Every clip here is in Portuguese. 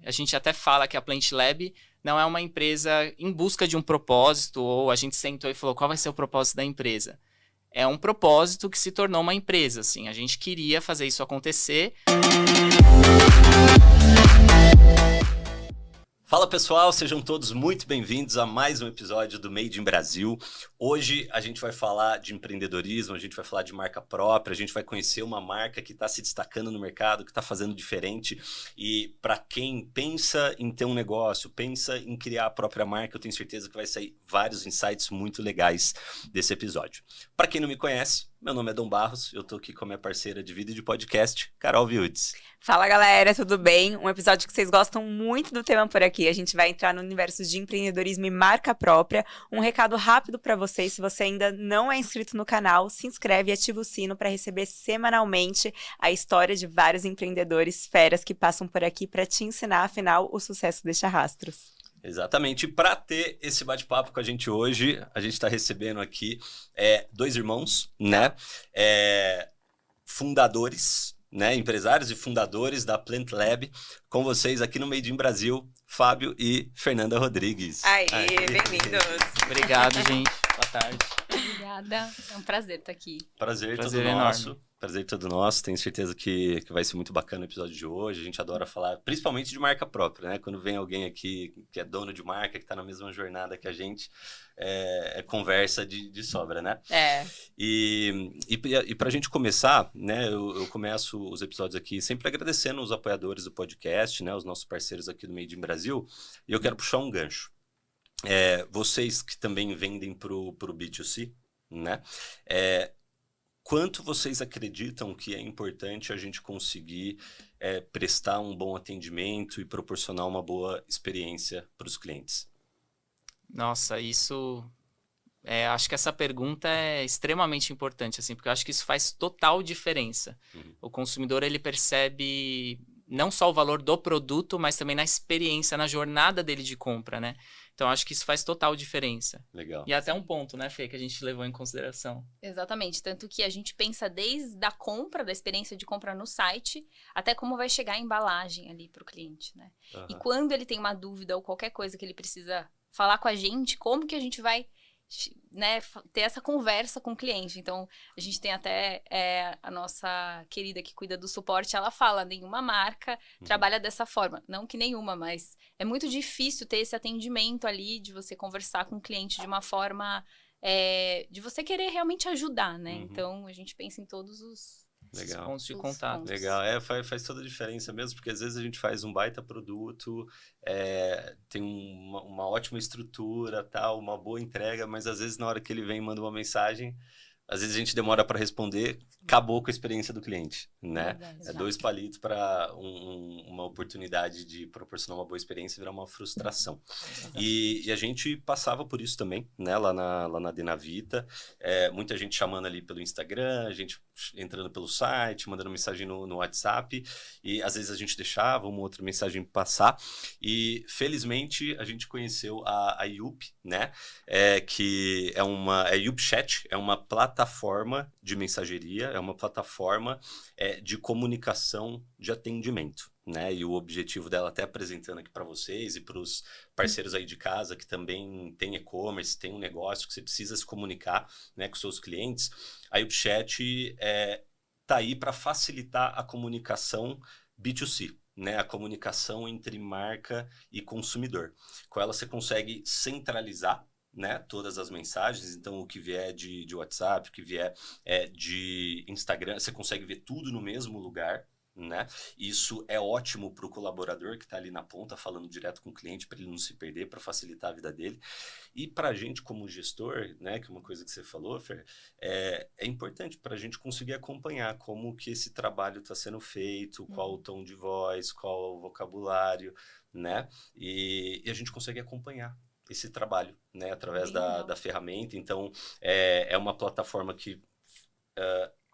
A gente até fala que a Plant Lab não é uma empresa em busca de um propósito, ou a gente sentou e falou qual vai ser o propósito da empresa. É um propósito que se tornou uma empresa, assim. A gente queria fazer isso acontecer. Fala pessoal, sejam todos muito bem-vindos a mais um episódio do Made in Brasil. Hoje a gente vai falar de empreendedorismo, a gente vai falar de marca própria, a gente vai conhecer uma marca que está se destacando no mercado, que está fazendo diferente. E para quem pensa em ter um negócio, pensa em criar a própria marca, eu tenho certeza que vai sair vários insights muito legais desse episódio. Para quem não me conhece, meu nome é Dom Barros, eu tô aqui com a minha parceira de vida e de podcast, Carol Wildes. Fala galera, tudo bem? Um episódio que vocês gostam muito do tema por aqui. A gente vai entrar no universo de empreendedorismo e marca própria. Um recado rápido para vocês, se você ainda não é inscrito no canal, se inscreve e ativa o sino para receber semanalmente a história de vários empreendedores feras que passam por aqui para te ensinar, afinal, o sucesso deixa rastros. Exatamente, para ter esse bate-papo com a gente hoje, a gente está recebendo aqui dois irmãos, né? Fundadores, né? Empresários e fundadores da Plant Lab, com vocês aqui no Made in Brasil, Fábio e Fernanda Rodrigues. Aí, bem-vindos. Obrigado, gente. Boa tarde. Obrigada, é um prazer estar aqui. Prazer todo enorme. nosso. Prazer todo nosso, tenho certeza que vai ser muito bacana o episódio de hoje, a gente adora falar, principalmente de marca própria, né? Quando vem alguém aqui que é dono de marca, que está na mesma jornada que a gente, é conversa de sobra, né? E para a gente começar, né? Eu começo os episódios aqui sempre agradecendo os apoiadores do podcast, né? Os nossos parceiros aqui do Made in Brasil, e eu quero puxar um gancho. Vocês que também vendem pro B2C, né? Quanto vocês acreditam que é importante a gente conseguir prestar um bom atendimento e proporcionar uma boa experiência para os clientes? Nossa, isso... acho que essa pergunta é extremamente importante, assim, porque eu acho que isso faz total diferença. O consumidor, ele percebe não só o valor do produto, mas também na experiência, na jornada dele de compra, né? Então, acho que isso faz total diferença. Legal. E até um ponto, né, Fê, que a gente levou em consideração. Exatamente, tanto que a gente pensa desde a compra, da experiência de compra no site, até como vai chegar a embalagem ali para o cliente, né? Uhum. E quando ele tem uma dúvida ou qualquer coisa que ele precisa falar com a gente, como que a gente vai, né, ter essa conversa com o cliente. Então, a gente tem até a nossa querida que cuida do suporte, ela fala, nenhuma marca trabalha dessa forma. Não que nenhuma, mas é muito difícil ter esse atendimento ali, de você conversar com o cliente de uma forma, de você querer realmente ajudar, né? Então, a gente pensa em todos os Legal. Pontos de contato. pontos. Legal, faz toda a diferença mesmo, porque às vezes a gente faz um baita produto, tem uma ótima estrutura, tal, uma boa entrega, mas às vezes na hora que ele vem e manda uma mensagem, às vezes a gente demora para responder, acabou com a experiência do cliente, né? Verdade. É 2 palitos para uma oportunidade de proporcionar uma boa experiência virar uma frustração. E a gente passava por isso também, né? Lá na Denavita, muita gente chamando ali pelo Instagram, a gente entrando pelo site, mandando mensagem no WhatsApp, e às vezes a gente deixava uma outra mensagem passar, e felizmente a gente conheceu a Yup, né? Que é Yup Chat, é uma plataforma de mensageria, é uma plataforma de comunicação de atendimento, né? E o objetivo dela, até apresentando aqui para vocês e para os parceiros aí de casa que também tem e-commerce, tem um negócio que você precisa se comunicar, né, com seus clientes, a YoupChat tá aí para facilitar a comunicação B2C, né? A comunicação entre marca e consumidor. Com ela você consegue centralizar, né, todas as mensagens, então o que vier de WhatsApp, o que vier de Instagram, você consegue ver tudo no mesmo lugar, né? Isso é ótimo para o colaborador que está ali na ponta falando direto com o cliente, para ele não se perder, para facilitar a vida dele. E para a gente como gestor, né, que é uma coisa que você falou, Fer, é importante para a gente conseguir acompanhar como que esse trabalho está sendo feito, qual o tom de voz, qual o vocabulário, né? E a gente consegue acompanhar esse trabalho, né, através da ferramenta. Então, é uma plataforma que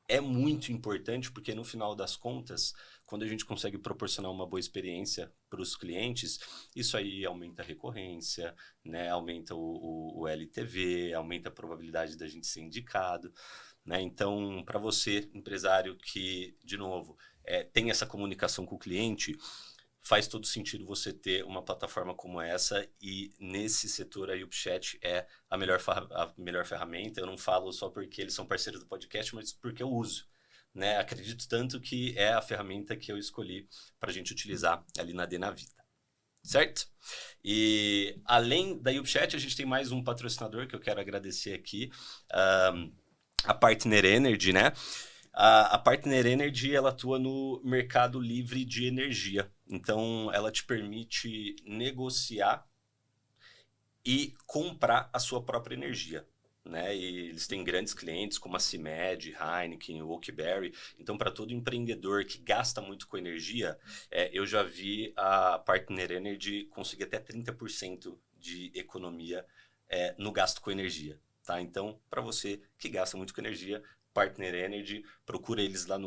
é muito importante, porque no final das contas, quando a gente consegue proporcionar uma boa experiência para os clientes, isso aí aumenta a recorrência, né? Aumenta o LTV, aumenta a probabilidade da gente ser indicado, né? Então, para você, empresário que, de novo, tem essa comunicação com o cliente, faz todo sentido você ter uma plataforma como essa, e nesse setor a YubiChat é a melhor ferramenta. Eu não falo só porque eles são parceiros do podcast, mas porque eu uso, né? Acredito tanto que é a ferramenta que eu escolhi para a gente utilizar ali na Denavita. Certo? E além da YubiChat, a gente tem mais um patrocinador que eu quero agradecer aqui, a Partner Energy, né? A Partner Energy, ela atua no mercado livre de energia. Então, ela te permite negociar e comprar a sua própria energia, né? E eles têm grandes clientes como a CIMED, Heineken, Oakberry. Então, para todo empreendedor que gasta muito com energia, eu já vi a Partner Energy conseguir até 30% de economia no gasto com energia, tá? Então, para você que gasta muito com energia, Partner Energy, procura eles lá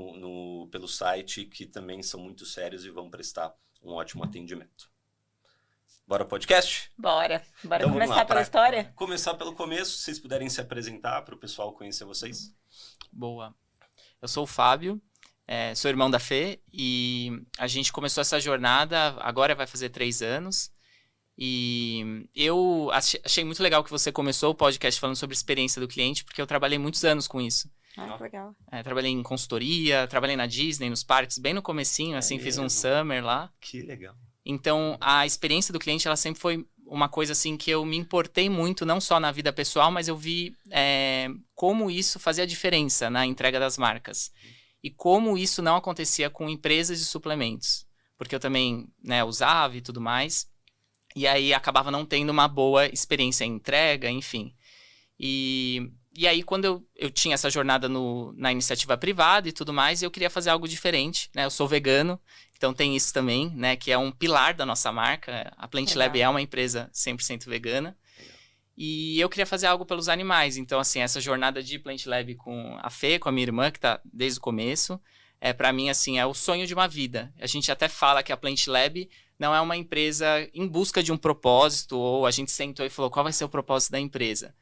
pelo site, que também são muito sérios e vão prestar um ótimo atendimento. Bora podcast? Bora Então, começar pela história? Começar pelo começo, se vocês puderem se apresentar para o pessoal conhecer vocês. Boa. Eu sou o Fábio, sou irmão da Fê, e a gente começou essa jornada, agora vai fazer 3 anos. E eu achei muito legal que você começou o podcast falando sobre experiência do cliente, porque eu trabalhei muitos anos com isso. Ah, legal. Trabalhei em consultoria, trabalhei na Disney, nos parques, bem no comecinho, assim, fiz um summer lá. Que legal. Então, a experiência do cliente, ela sempre foi uma coisa, assim, que eu me importei muito, não só na vida pessoal, mas eu vi como isso fazia diferença na entrega das marcas. E como isso não acontecia com empresas de suplementos. Porque eu também, usava e tudo mais. E aí, acabava não tendo uma boa experiência em entrega, enfim. E aí, quando eu tinha essa jornada na iniciativa privada e tudo mais, eu queria fazer algo diferente, né? Eu sou vegano, então tem isso também, né? Que é um pilar da nossa marca. A Plant Lab é uma empresa 100% vegana. E eu queria fazer algo pelos animais. Então, assim, essa jornada de Plant Lab com a Fê, com a minha irmã, que tá desde o começo, para mim, assim, é o sonho de uma vida. A gente até fala que a Plant Lab não é uma empresa em busca de um propósito, ou a gente sentou e falou, qual vai ser o propósito da empresa?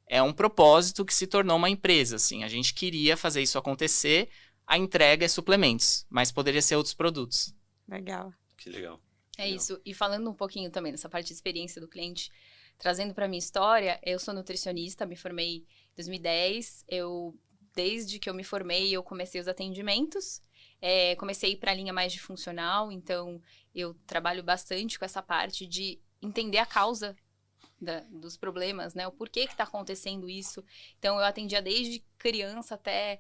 É um propósito que se tornou uma empresa, assim. A gente queria fazer isso acontecer, a entrega é suplementos, mas poderia ser outros produtos. Legal. Que legal. É isso. E falando um pouquinho também dessa parte de experiência do cliente, trazendo para minha história, eu sou nutricionista, me formei em 2010. Desde que eu me formei, eu comecei os atendimentos. Comecei a ir para a linha mais de funcional, então eu trabalho bastante com essa parte de entender a causa dos problemas, né? O porquê que está acontecendo isso. Então, eu atendia desde criança até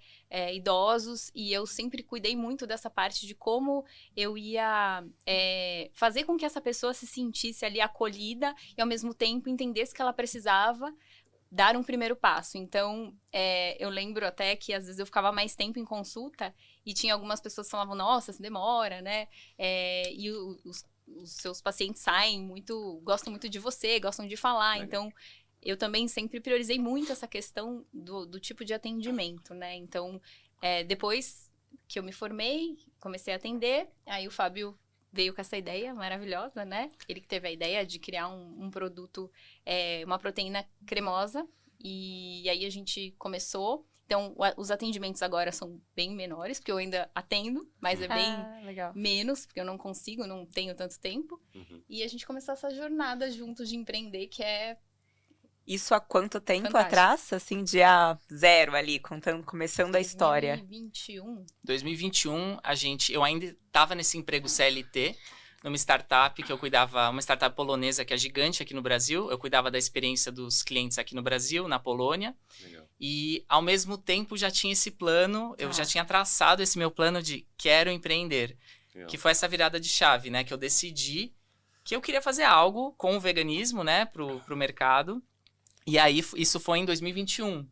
idosos, e eu sempre cuidei muito dessa parte de como eu ia fazer com que essa pessoa se sentisse ali acolhida e, ao mesmo tempo, entendesse que ela precisava dar um primeiro passo. Então, eu lembro até que, às vezes, eu ficava mais tempo em consulta e tinha algumas pessoas que falavam, nossa, se demora, né? E os seus pacientes gostam muito de você, gostam de falar. Então, eu também sempre priorizei muito essa questão do tipo de atendimento, né? Então, depois que eu me formei, comecei a atender, aí o Fábio veio com essa ideia maravilhosa, né? Ele que teve a ideia de criar um produto, uma proteína cremosa, e aí a gente começou. Então, os atendimentos agora são bem menores, porque eu ainda atendo, mas é bem menos, porque eu não consigo, não tenho tanto tempo. Uhum. E a gente começou essa jornada juntos de empreender, que é... Isso há quanto tempo fantástico. atrás? Assim, dia 0 ali, começando a história. 2021, eu ainda estava nesse emprego CLT, numa startup que eu cuidava, uma startup polonesa que é gigante aqui no Brasil. Eu cuidava da experiência dos clientes aqui no Brasil, na Polônia. Legal. E, ao mesmo tempo, já tinha esse plano, eu já tinha traçado esse meu plano de quero empreender. Legal. Que foi essa virada de chave, né? Que eu decidi que eu queria fazer algo com o veganismo, né? Pro mercado. E aí, isso foi em 2021.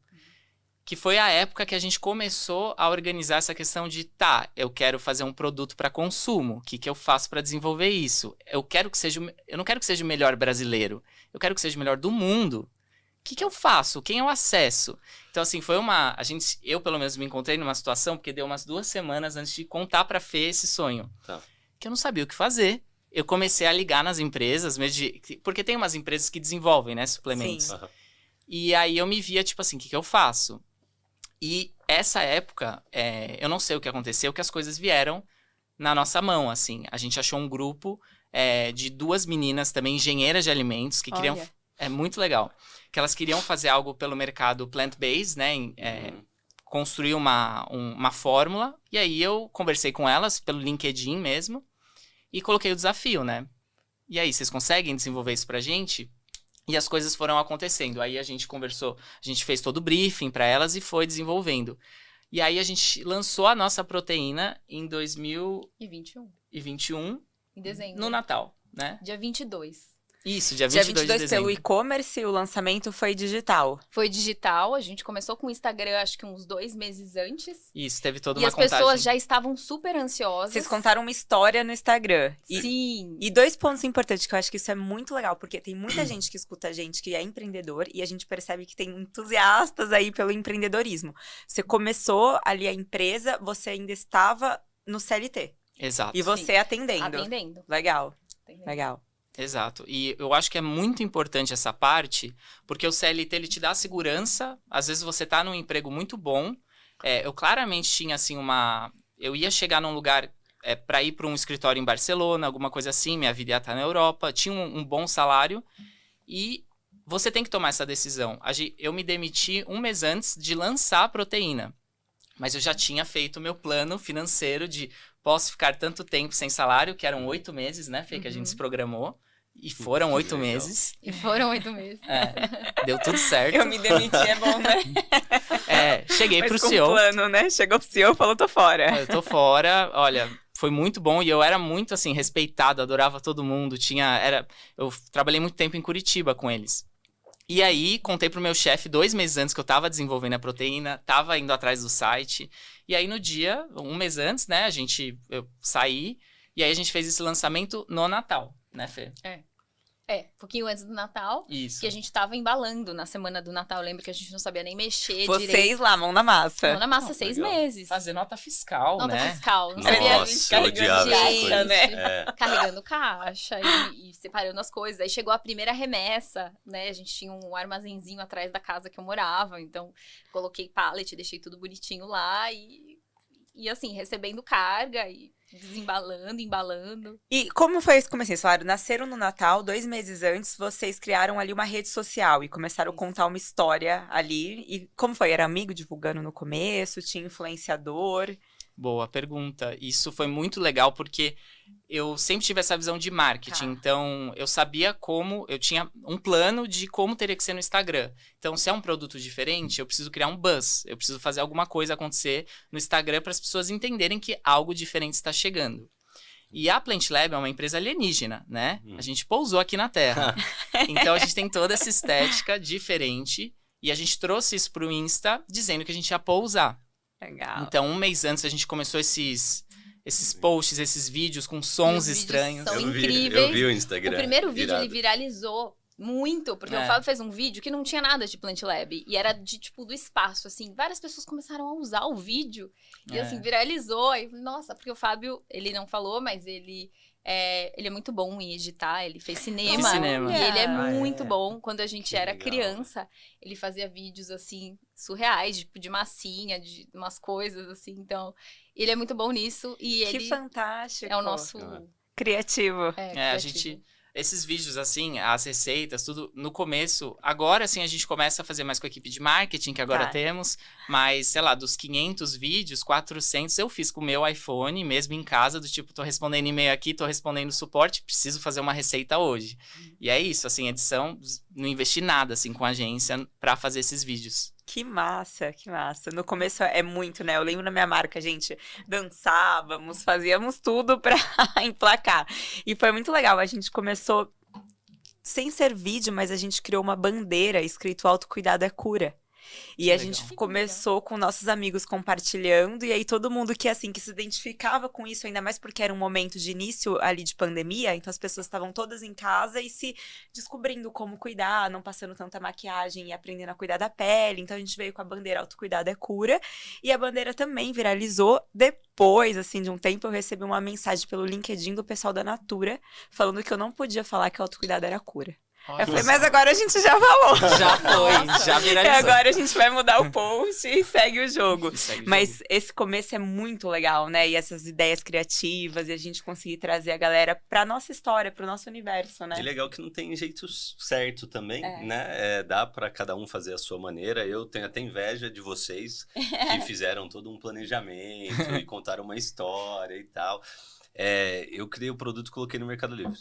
Que foi a época que a gente começou a organizar essa questão de, eu quero fazer um produto para consumo. O que eu faço para desenvolver isso? Eu não quero que seja o melhor brasileiro. Eu quero que seja o melhor do mundo. O que eu faço? Quem eu acesso? Então, assim, eu pelo menos me encontrei numa situação, porque deu umas 2 semanas antes de contar pra Fê esse sonho. Que eu não sabia o que fazer. Eu comecei a ligar nas empresas, porque tem umas empresas que desenvolvem, né, suplementos. Sim. E aí eu me via, tipo assim, o que eu faço? E essa época, eu não sei o que aconteceu, que as coisas vieram na nossa mão, assim. A gente achou um grupo de 2 meninas também, engenheiras de alimentos, que queriam... Olha. É muito legal. Que elas queriam fazer algo pelo mercado plant-based, né? Construir uma fórmula. E aí eu conversei com elas pelo LinkedIn mesmo e coloquei o desafio, né? E aí, vocês conseguem desenvolver isso pra gente? E as coisas foram acontecendo. Aí a gente conversou, a gente fez todo o briefing para elas e foi desenvolvendo. E aí a gente lançou a nossa proteína em 2021, Em dezembro. no Natal, né? Dia 22. Isso, dia Dia 22 de 22 dezembro. pelo e-commerce e o lançamento foi digital. Foi digital, a gente começou com o Instagram acho que uns 2 meses antes. Isso, teve toda E uma as contagem. pessoas já estavam super ansiosas. Vocês contaram uma história no Instagram. Sim. E 2 pontos importantes, que eu acho que isso é muito legal, porque tem muita gente que escuta a gente que é empreendedor e a gente percebe que tem entusiastas aí pelo empreendedorismo. Você começou ali a empresa, você ainda estava no CLT. Exato. E você atendendo. Atendendo. Legal, legal. Exato. E eu acho que é muito importante essa parte, porque o CLT ele te dá segurança. Às vezes você tá num emprego muito bom. Eu claramente tinha assim eu ia chegar num lugar para ir para um escritório em Barcelona, alguma coisa assim, minha vida ia estar na Europa, tinha um bom salário e você tem que tomar essa decisão. Eu me demiti 1 mês antes de lançar a proteína, mas eu já tinha feito o meu plano financeiro de posso ficar tanto tempo sem salário, que eram 8 meses, né, Fê, que a gente se programou. E foram 8 meses. E foram 8 meses. Deu tudo certo. Eu me demiti, é bom, né? Cheguei Mas pro com CEO. plano, né? Chegou pro CEO e falou, tô fora. Eu tô fora, olha, foi muito bom e eu era muito, assim, respeitado, adorava todo mundo, eu trabalhei muito tempo em Curitiba com eles. E aí, contei pro meu chefe 2 meses antes que eu tava desenvolvendo a proteína, tava indo atrás do site, e aí no dia, 1 mês antes, né, eu saí, e aí a gente fez esse lançamento no Natal, né, Fê? Um pouquinho antes do Natal. Isso. Que a gente tava embalando na semana do Natal. Eu lembro que a gente não sabia nem mexer Vocês direito. lá, mão na massa. Mão na massa, Não, 6 legal. meses. Fazer nota fiscal, Nota né? fiscal. Não Nossa, sabia eu odiava essas Gente, coisas. né? carregando caixa e separando as coisas. Aí chegou a primeira remessa, né? A gente tinha um armazenzinho atrás da casa que eu morava. Então, coloquei pallet, deixei tudo bonitinho lá e assim, recebendo carga e desembalando, embalando. E como foi esse começo? Vocês falaram, nasceram no Natal, 2 meses antes, vocês criaram ali uma rede social e começaram a contar uma história ali. E como foi? Era amigo divulgando no começo? Tinha influenciador? Boa pergunta. Isso foi muito legal porque eu sempre tive essa visão de marketing. Tá. Então, eu sabia eu tinha um plano de como teria que ser no Instagram. Então, se é um produto diferente, eu preciso criar um buzz. Eu preciso fazer alguma coisa acontecer no Instagram para as pessoas entenderem que algo diferente está chegando. E a Plant Lab é uma empresa alienígena, né? A gente pousou aqui na Terra. Então, a gente tem toda essa estética diferente e a gente trouxe isso para o Insta dizendo que a gente ia pousar. Legal. Então, 1 mês antes a gente começou esses posts, esses vídeos com sons Os vídeos estranhos. são Eu incríveis. vi o Instagram. O primeiro vídeo virado. ele viralizou muito, porque o Fábio fez um vídeo que não tinha nada de Plant Lab. E era do espaço, assim. Várias pessoas começaram a usar o vídeo. E assim, viralizou. Aí, nossa, porque o Fábio, ele não falou, mas ele é muito bom em editar. Ele fez cinema. cinema. E ele é Ah, muito bom. Quando a gente Que era legal. criança, ele fazia vídeos, assim, surreais. Tipo, de massinha, de umas coisas, assim. Então, ele é muito bom nisso. E Que ele fantástico. é o nosso... Criativo. A criativo. gente... Esses vídeos, assim, as receitas, tudo, no começo... Agora, assim, a gente começa a fazer mais com a equipe de marketing, que agora Tá. temos. Mas, sei lá, dos 500 vídeos, 400 eu fiz com o meu iPhone, mesmo em casa, do tipo, tô respondendo e-mail aqui, tô respondendo suporte, preciso fazer uma receita hoje. E é isso, assim, edição, não investi nada, assim, com a agência pra fazer esses vídeos. Que massa, que massa. No começo é muito, né? Eu lembro na minha marca, gente, dançávamos, fazíamos tudo pra emplacar. E foi muito legal. A gente começou sem ser vídeo, mas a gente criou uma bandeira escrito autocuidado é cura. E Que a legal. gente começou com nossos amigos compartilhando, e aí todo mundo que, assim, que se identificava com isso, ainda mais porque era um momento de início ali de pandemia, então as pessoas estavam todas em casa e se descobrindo como cuidar, não passando tanta maquiagem e aprendendo a cuidar da pele. Então a gente veio com a bandeira autocuidado é cura, e a bandeira também viralizou. Depois, assim, de um tempo, eu recebi uma mensagem pelo LinkedIn do pessoal da Natura, falando que eu não podia falar que autocuidado era cura. Eu falei, mas agora a gente já falou. Já foi, já E viralizou. agora a gente vai mudar o post e segue o jogo. E segue o Mas jogo. esse começo é muito legal, né? E essas ideias criativas e a gente conseguir trazer a galera pra nossa história, pro nosso universo, né? E legal que não tem jeito certo também, É. né? Dá pra cada um fazer a sua maneira. Eu tenho até inveja de vocês que fizeram todo um planejamento e contaram uma história e tal. Eu criei o produto e coloquei no Mercado Livre.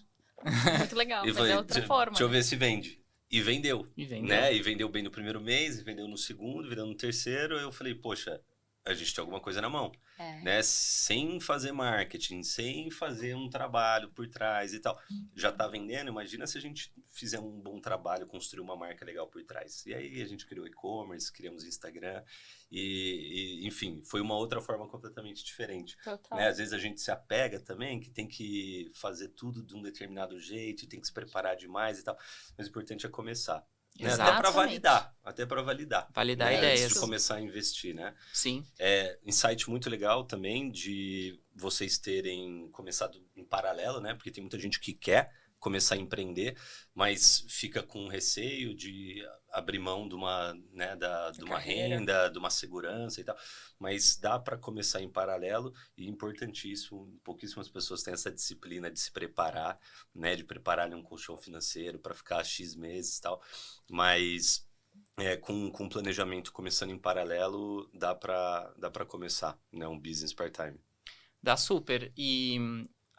Muito legal, E mas falei, é outra forma. deixa eu ver se vende. E vendeu. E vem, Né? E vendeu bem no primeiro mês, e vendeu no segundo, vendeu no terceiro. Eu falei, poxa, a gente tem alguma coisa na mão. É. Né? Sem fazer marketing, sem fazer um trabalho por trás e tal. Já tá vendendo, imagina se a gente fizer um bom trabalho, construir uma marca legal por trás. E aí a gente criou e-commerce, criamos Instagram enfim, foi uma outra forma completamente diferente. Total. Né? Às vezes a gente se apega também, que tem que fazer tudo de um determinado jeito, tem que se preparar demais e tal. Mas o importante é começar. Né? Exatamente. Até para validar. Validar né? ideias. Antes de começar a investir, né? Sim. Insight muito legal também de vocês terem começado em paralelo, né? Porque tem muita gente que quer começar a empreender, mas fica com receio de abrir mão de uma, né, de uma carreira. renda, de uma segurança e tal. Mas dá para começar em paralelo e importantíssimo, pouquíssimas pessoas têm essa disciplina de se preparar, né? De preparar um colchão financeiro para ficar X meses e tal. Mas com planejamento começando em paralelo, dá para começar, né? Um business part-time. Dá super. E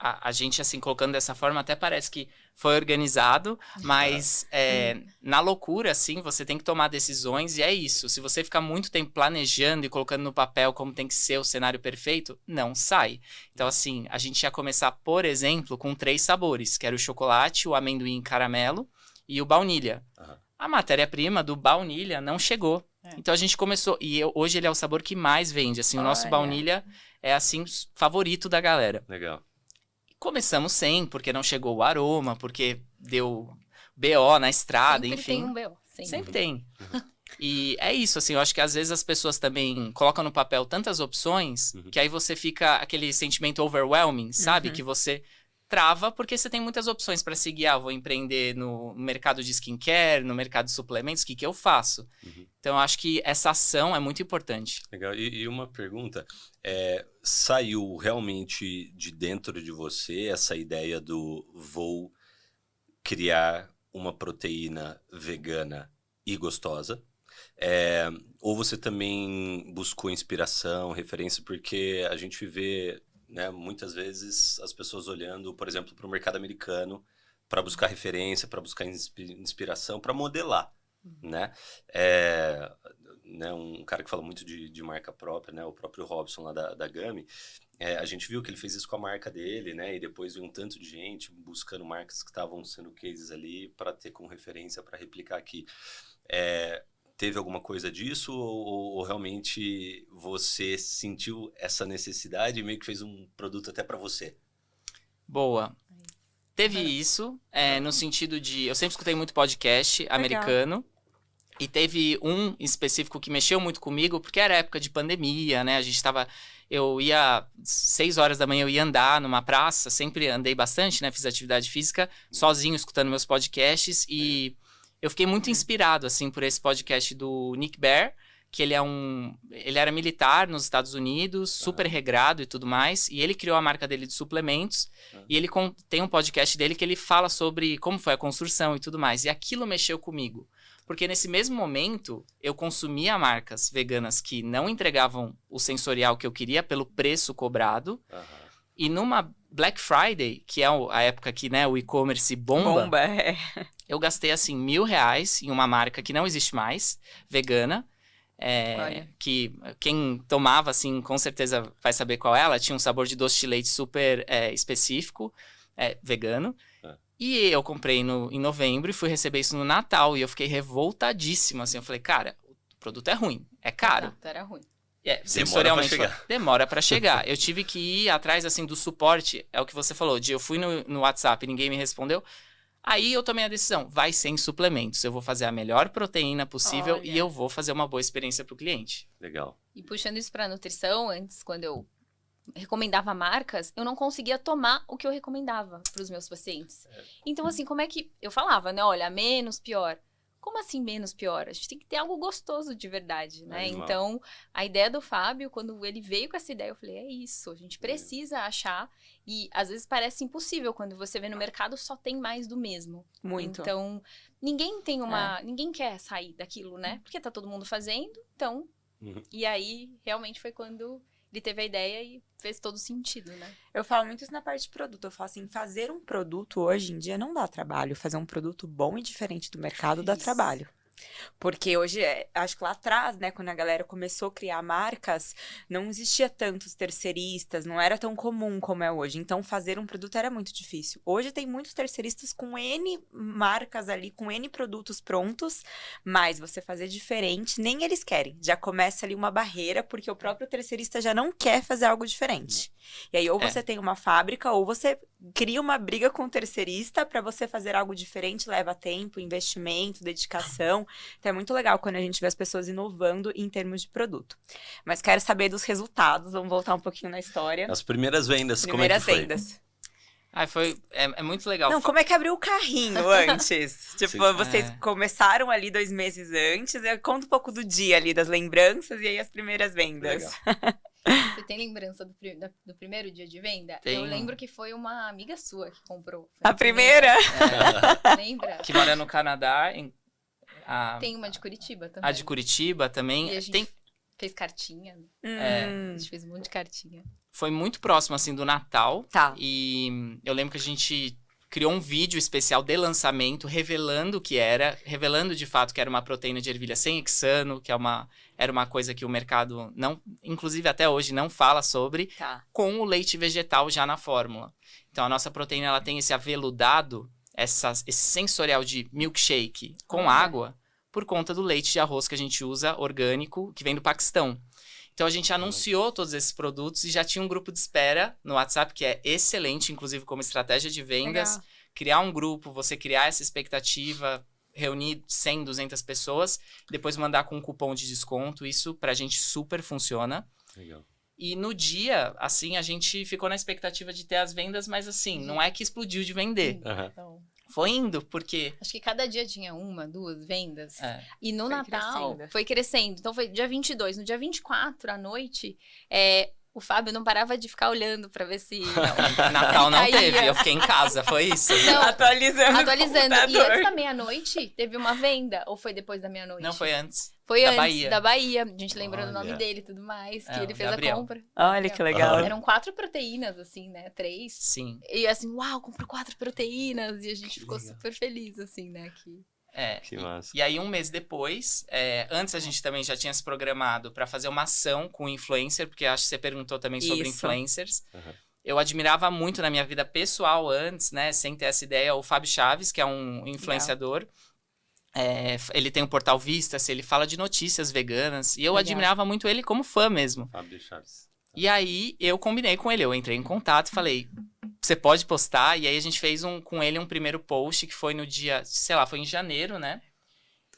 a gente, assim, colocando dessa forma, até parece que foi organizado, mas na loucura, assim, você tem que tomar decisões e é isso. Se você ficar muito tempo planejando e colocando no papel como tem que ser o cenário perfeito, não sai. Então, assim, a gente ia começar, por exemplo, com 3 sabores, que era o chocolate, o amendoim caramelo e o baunilha. Aham. A matéria-prima do baunilha não chegou. Então a gente começou, hoje ele é o sabor que mais vende, assim, o nosso Olha. baunilha é, assim, favorito da galera. Legal. Começamos sem, porque não chegou o aroma, porque deu BO na estrada, Sempre enfim. tem um B.O. Sempre tem. E é isso, assim, eu acho que às vezes as pessoas também colocam no papel tantas opções, que aí você fica aquele sentimento overwhelming, sabe? Que você trava porque você tem muitas opções para seguir. Vou empreender no mercado de skincare, no mercado de suplementos, o que eu faço? Então, eu acho que essa ação é muito importante. Legal. E uma pergunta, saiu realmente de dentro de você essa ideia do vou criar uma proteína vegana e gostosa? Ou você também buscou inspiração, referência, porque a gente vê, né, muitas vezes as pessoas olhando, por exemplo, para o mercado americano para buscar referência, para buscar inspiração, para modelar, né? Um cara que fala muito de marca própria, né? O próprio Robson lá da Gami, a gente viu que ele fez isso com a marca dele, né? E depois veio um tanto de gente buscando marcas que estavam sendo cases ali para ter como referência para replicar aqui. Teve alguma coisa disso ou realmente você sentiu essa necessidade e meio que fez um produto até para você? Boa. Teve isso, no sentido de... Eu sempre escutei muito podcast americano. E teve um específico que mexeu muito comigo, porque era época de pandemia, né? Eu ia... 6 horas da manhã eu ia andar numa praça. Sempre andei bastante, né? Fiz atividade física sozinho, escutando meus podcasts. E eu fiquei muito inspirado, assim, por esse podcast do Nick Bare, que ele era militar nos Estados Unidos, super regrado e tudo mais, e ele criou a marca dele de suplementos, e ele tem um podcast dele que ele fala sobre como foi a construção e tudo mais, e aquilo mexeu comigo, porque nesse mesmo momento eu consumia marcas veganas que não entregavam o sensorial que eu queria pelo preço cobrado, e numa Black Friday, que é a época que, né, o e-commerce bomba, eu gastei assim R$1.000 em uma marca que não existe mais, vegana, que quem tomava, assim, com certeza vai saber qual é. Ela tinha um sabor de doce de leite super específico, vegano. E eu comprei em novembro e fui receber isso no Natal. E eu fiquei revoltadíssimo, assim. Eu falei, cara, o produto é ruim, é caro. Exato, era ruim. Sensorialmente demora pra chegar. Eu tive que ir atrás, assim, do suporte. É o que você falou, eu fui no WhatsApp e ninguém me respondeu. Aí eu tomei a decisão, vai ser em suplementos. Eu vou fazer a melhor proteína possível e eu vou fazer uma boa experiência pro cliente. Legal. E puxando isso pra nutrição, antes, quando eu recomendava marcas, eu não conseguia tomar o que eu recomendava para os meus pacientes. Então, assim, como é que... Eu falava, né? Olha, menos pior. Como assim menos pior? A gente tem que ter algo gostoso de verdade, né? Animal. Então, a ideia do Fábio, quando ele veio com essa ideia, eu falei, é isso, a gente precisa achar. E às vezes parece impossível, quando você vê no mercado, só tem mais do mesmo. Muito. Então, ninguém quer sair daquilo, né? Porque tá todo mundo fazendo, então... E aí, realmente foi quando ele teve a ideia e fez todo sentido, né? Eu falo muito isso na parte de produto. Eu falo assim, fazer um produto hoje em dia não dá trabalho. Fazer um produto bom e diferente do mercado dá trabalho. Porque hoje, acho que lá atrás, né, quando a galera começou a criar marcas, não existia tantos terceiristas, não era tão comum como é hoje. Então, fazer um produto era muito difícil. Hoje tem muitos terceiristas com N marcas ali, com N produtos prontos, mas você fazer diferente, nem eles querem. Já começa ali uma barreira, porque o próprio terceirista já não quer fazer algo diferente. E aí, ou você tem uma fábrica, ou você cria uma briga com o terceirista para você fazer algo diferente, leva tempo, investimento, dedicação. Então é muito legal quando a gente vê as pessoas inovando em termos de produto. Mas quero saber dos resultados, vamos voltar um pouquinho na história. As primeiras vendas, Primeiras como é que foi? vendas. É muito legal. Não, como é que abriu o carrinho antes? Tipo, Sim. vocês começaram ali 2 meses antes, conta um pouco do dia ali, das lembranças e aí as primeiras vendas. Legal. Você tem lembrança do primeiro dia de venda? Tenho. Eu lembro que foi uma amiga sua que comprou. Foi A primeira? Lembra? Que mora no Canadá. Tem uma de Curitiba também. A de Curitiba também. E a gente fez cartinha. A gente fez um monte de cartinha. Foi muito próximo, assim, do Natal. Tá. E eu lembro que a gente criou um vídeo especial de lançamento, revelando o que era, revelando de fato que era uma proteína de ervilha sem hexano, que era uma coisa que o mercado, não, inclusive até hoje, não fala sobre, Tá. com o leite vegetal já na fórmula. Então, a nossa proteína ela tem esse aveludado, esse sensorial de milkshake com água, por conta do leite de arroz que a gente usa, orgânico, que vem do Paquistão. Então, a gente anunciou todos esses produtos e já tinha um grupo de espera no WhatsApp, que é excelente, inclusive como estratégia de vendas. Legal. Criar um grupo, você criar essa expectativa, reunir 100, 200 pessoas, depois mandar com um cupom de desconto. Isso, pra gente, super funciona. Legal. E no dia, assim, a gente ficou na expectativa de ter as vendas, mas assim, não é que explodiu de vender. Então, Foi indo, porque... acho que cada dia tinha 1, 2 vendas. E no Foi Natal crescendo. foi crescendo. Então foi dia 22. No dia 24, à noite, o Fábio não parava de ficar olhando pra ver se... Natal não Caía. teve, eu fiquei em casa, foi isso. Não, Atualizando. atualizando. o E computador. antes da meia-noite, teve uma venda? Ou foi depois da meia-noite? Não, foi antes. Foi da antes, Bahia. da Bahia. A gente lembrou do nome Olha. dele e tudo mais, que É, ele o fez Gabriel. a compra. Olha que legal. Aham. Eram 4 proteínas, assim, né? 3. Sim. E assim, uau, comprou 4 proteínas. E a gente ficou legal. super feliz, assim, né? Que... Que massa. E aí, um mês depois, antes a gente também já tinha se programado para fazer uma ação com o influencer, porque acho que você perguntou também sobre Isso. influencers. Uhum. Eu admirava muito na minha vida pessoal antes, né, sem ter essa ideia, o Fábio Chaves, que é um influenciador. Ele tem um portal Vistas, ele fala de notícias veganas, e eu Legal. admirava muito ele como fã mesmo. Fábio Chaves. E aí, eu combinei com ele, eu entrei em contato e falei, você pode postar? E aí, a gente fez com ele um primeiro post, que foi no dia, sei lá, foi em janeiro, né?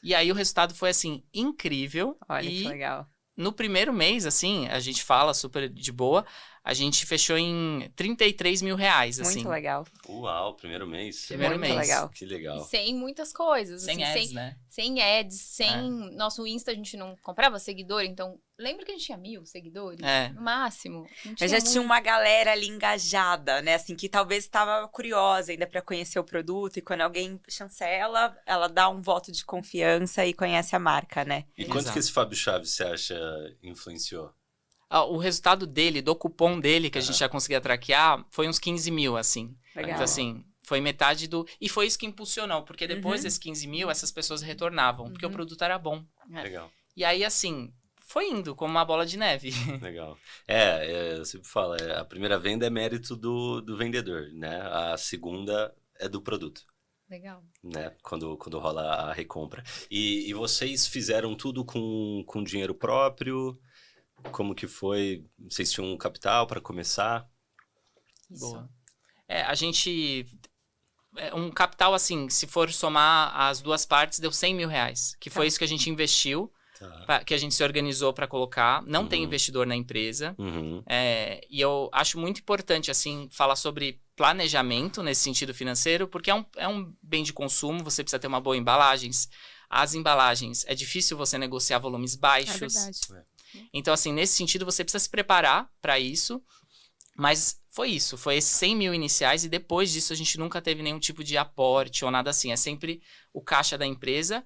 E aí, o resultado foi, assim, incrível. Olha e que legal. no primeiro mês, assim, a gente fala super de boa, a gente fechou em 33 mil reais, assim. Muito legal. Uau, primeiro mês. Primeiro Muito mês. legal. Que legal. Sem muitas coisas. Sem assim, ads, né? sem ads, sem... Nosso Insta a gente não comprava seguidor, então... Lembra que a gente tinha 1000 seguidores? No máximo. Não Mas já tinha uma galera ali engajada, né? Assim, que talvez estava curiosa ainda para conhecer o produto. E quando alguém chancela, ela dá um voto de confiança e conhece a marca, né? E quanto Exato. que esse Fábio Chaves, você acha, influenciou? O resultado dele, do cupom dele, que a gente já conseguia traquear, foi uns 15 mil, assim. Legal. Então, assim, foi metade do... E foi isso que impulsionou, porque depois desses 15 mil, essas pessoas retornavam, porque o produto era bom. Legal, E aí, assim, foi indo como uma bola de neve. legal. Eu sempre falo, a primeira venda é mérito do vendedor, né? A segunda é do produto. Legal. Né? Quando rola a recompra. E vocês fizeram tudo com dinheiro próprio? Como que foi? Vocês tinham um capital para começar? Boa. A gente... Um capital, assim, se for somar as duas partes, deu 100 mil reais. Que foi isso que a gente investiu. Tá. que a gente se organizou para colocar. Não tem investidor na empresa. E eu acho muito importante, assim, falar sobre planejamento nesse sentido financeiro, porque é um bem de consumo, você precisa ter uma boa embalagem. As embalagens, é difícil você negociar volumes baixos. É verdade. Então, assim, nesse sentido, você precisa se preparar para isso. Mas foi isso, foi esses 100 mil iniciais e depois disso a gente nunca teve nenhum tipo de aporte ou nada assim. É sempre o caixa da empresa.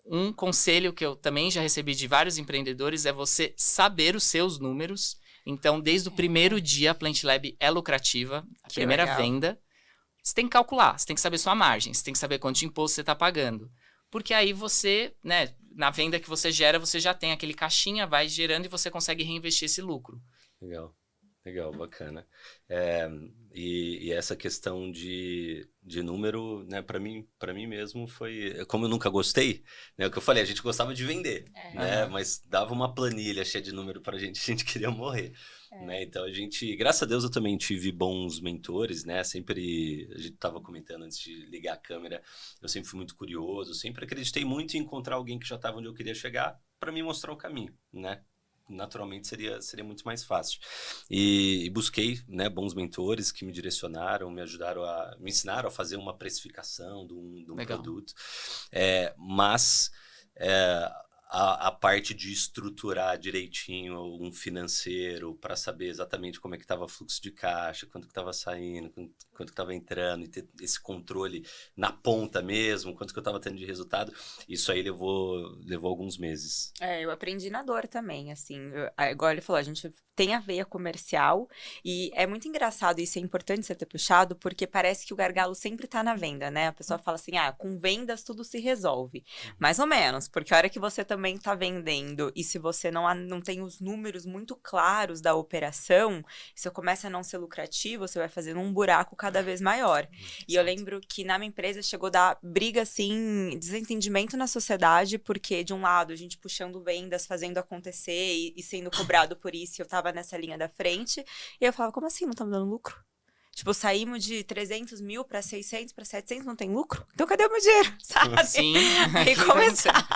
Um conselho que eu também já recebi de vários empreendedores é você saber os seus números. Então, desde o primeiro dia, a Plant Lab é lucrativa, a primeira venda. Você tem que calcular, você tem que saber sua margem, você tem que saber quanto de imposto você está pagando. Porque aí você, né, na venda que você gera, você já tem aquele caixinha, vai gerando e você consegue reinvestir esse lucro. Legal, bacana. E essa questão de número, né, para mim mesmo foi, como eu nunca gostei, né, o que eu falei, a gente gostava de vender, né, mas dava uma planilha cheia de número pra gente, a gente queria morrer, né, então a gente, graças a Deus eu também tive bons mentores, né, sempre, a gente tava comentando antes de ligar a câmera, eu sempre fui muito curioso, sempre acreditei muito em encontrar alguém que já estava onde eu queria chegar para me mostrar o caminho, né. Naturalmente seria muito mais fácil. E busquei, né, bons mentores que me direcionaram, me ensinaram a fazer uma precificação de um produto. Mas a parte de estruturar direitinho um financeiro para saber exatamente como é que estava o fluxo de caixa, quanto que estava saindo, quanto que estava entrando, e ter esse controle na ponta mesmo, quanto que eu estava tendo de resultado, isso aí levou alguns meses. Eu aprendi na dor também, assim, igual ele falou, a gente tem a veia comercial e é muito engraçado, isso é importante você ter puxado, porque parece que o gargalo sempre tá na venda, né? A pessoa fala assim, com vendas tudo se resolve. Mais ou menos, porque a hora que você também tá vendendo e se você não tem os números muito claros da operação, você começa a não ser lucrativo, você vai fazendo um buraco cada vez maior. E eu lembro que na minha empresa chegou a dar briga, assim, desentendimento na sociedade, porque de um lado a gente puxando vendas, fazendo acontecer e sendo cobrado por isso, eu tava nessa linha da frente, e eu falava, como assim não estamos dando lucro? Tipo, saímos de 300 mil para 600, para 700, não tem lucro? Então cadê o meu dinheiro? Sabe? Sim. Aí começava.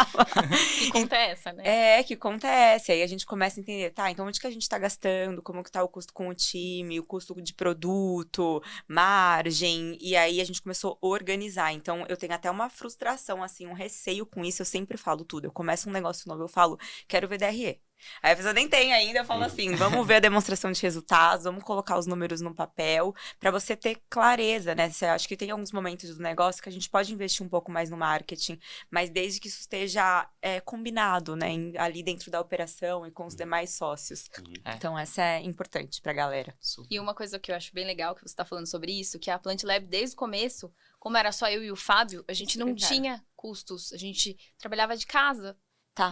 Que conta é essa, né? Que acontece. Aí a gente começa a entender, tá, então onde que a gente tá gastando, como que tá o custo com o time, o custo de produto, margem, e aí a gente começou a organizar. Então eu tenho até uma frustração, assim, um receio com isso, eu sempre falo tudo. Eu começo um negócio novo, eu falo, quero ver DRE. Aí a pessoa nem tem ainda, eu falo assim, vamos ver a demonstração de resultados, vamos colocar os números no papel, para você ter clareza, né? Você acha que tem alguns momentos do negócio que a gente pode investir um pouco mais no marketing, mas desde que isso esteja combinado, né? Ali dentro da operação e com os demais sócios. Então essa é importante pra galera. E uma coisa que eu acho bem legal que você tá falando sobre isso, que a Plant Lab desde o começo, como era só eu e o Fábio, a gente não tinha custos, a gente trabalhava de casa.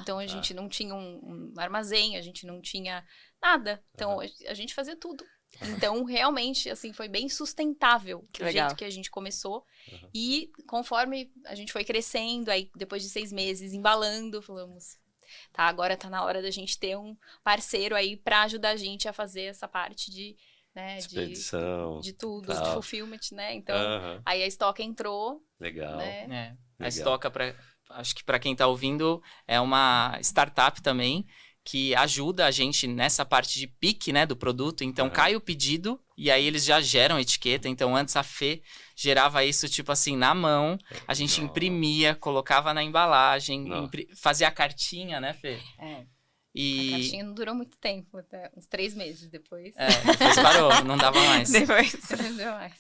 Então a gente não tinha um armazém, a gente não tinha nada. Então a gente fazia tudo. Então realmente assim foi bem sustentável do jeito que a gente começou. E conforme a gente foi crescendo, aí depois de 6 meses embalando, falamos, tá, agora tá na hora da gente ter um parceiro aí para ajudar a gente a fazer essa parte de, né, expedição, de tudo, de fulfillment, né? Então aí a Stock entrou. Legal. Né? A Stock, acho que para quem está ouvindo, é uma startup também que ajuda a gente nessa parte de pick, né, do produto. Então, cai o pedido e aí eles já geram a etiqueta. Então, antes a Fê gerava isso, tipo assim, na mão. A gente imprimia, colocava na embalagem, fazia a cartinha, né, Fê? A cartinha não durou muito tempo, até uns 3 meses depois. Depois parou, não dava mais. Depois. Não deu mais.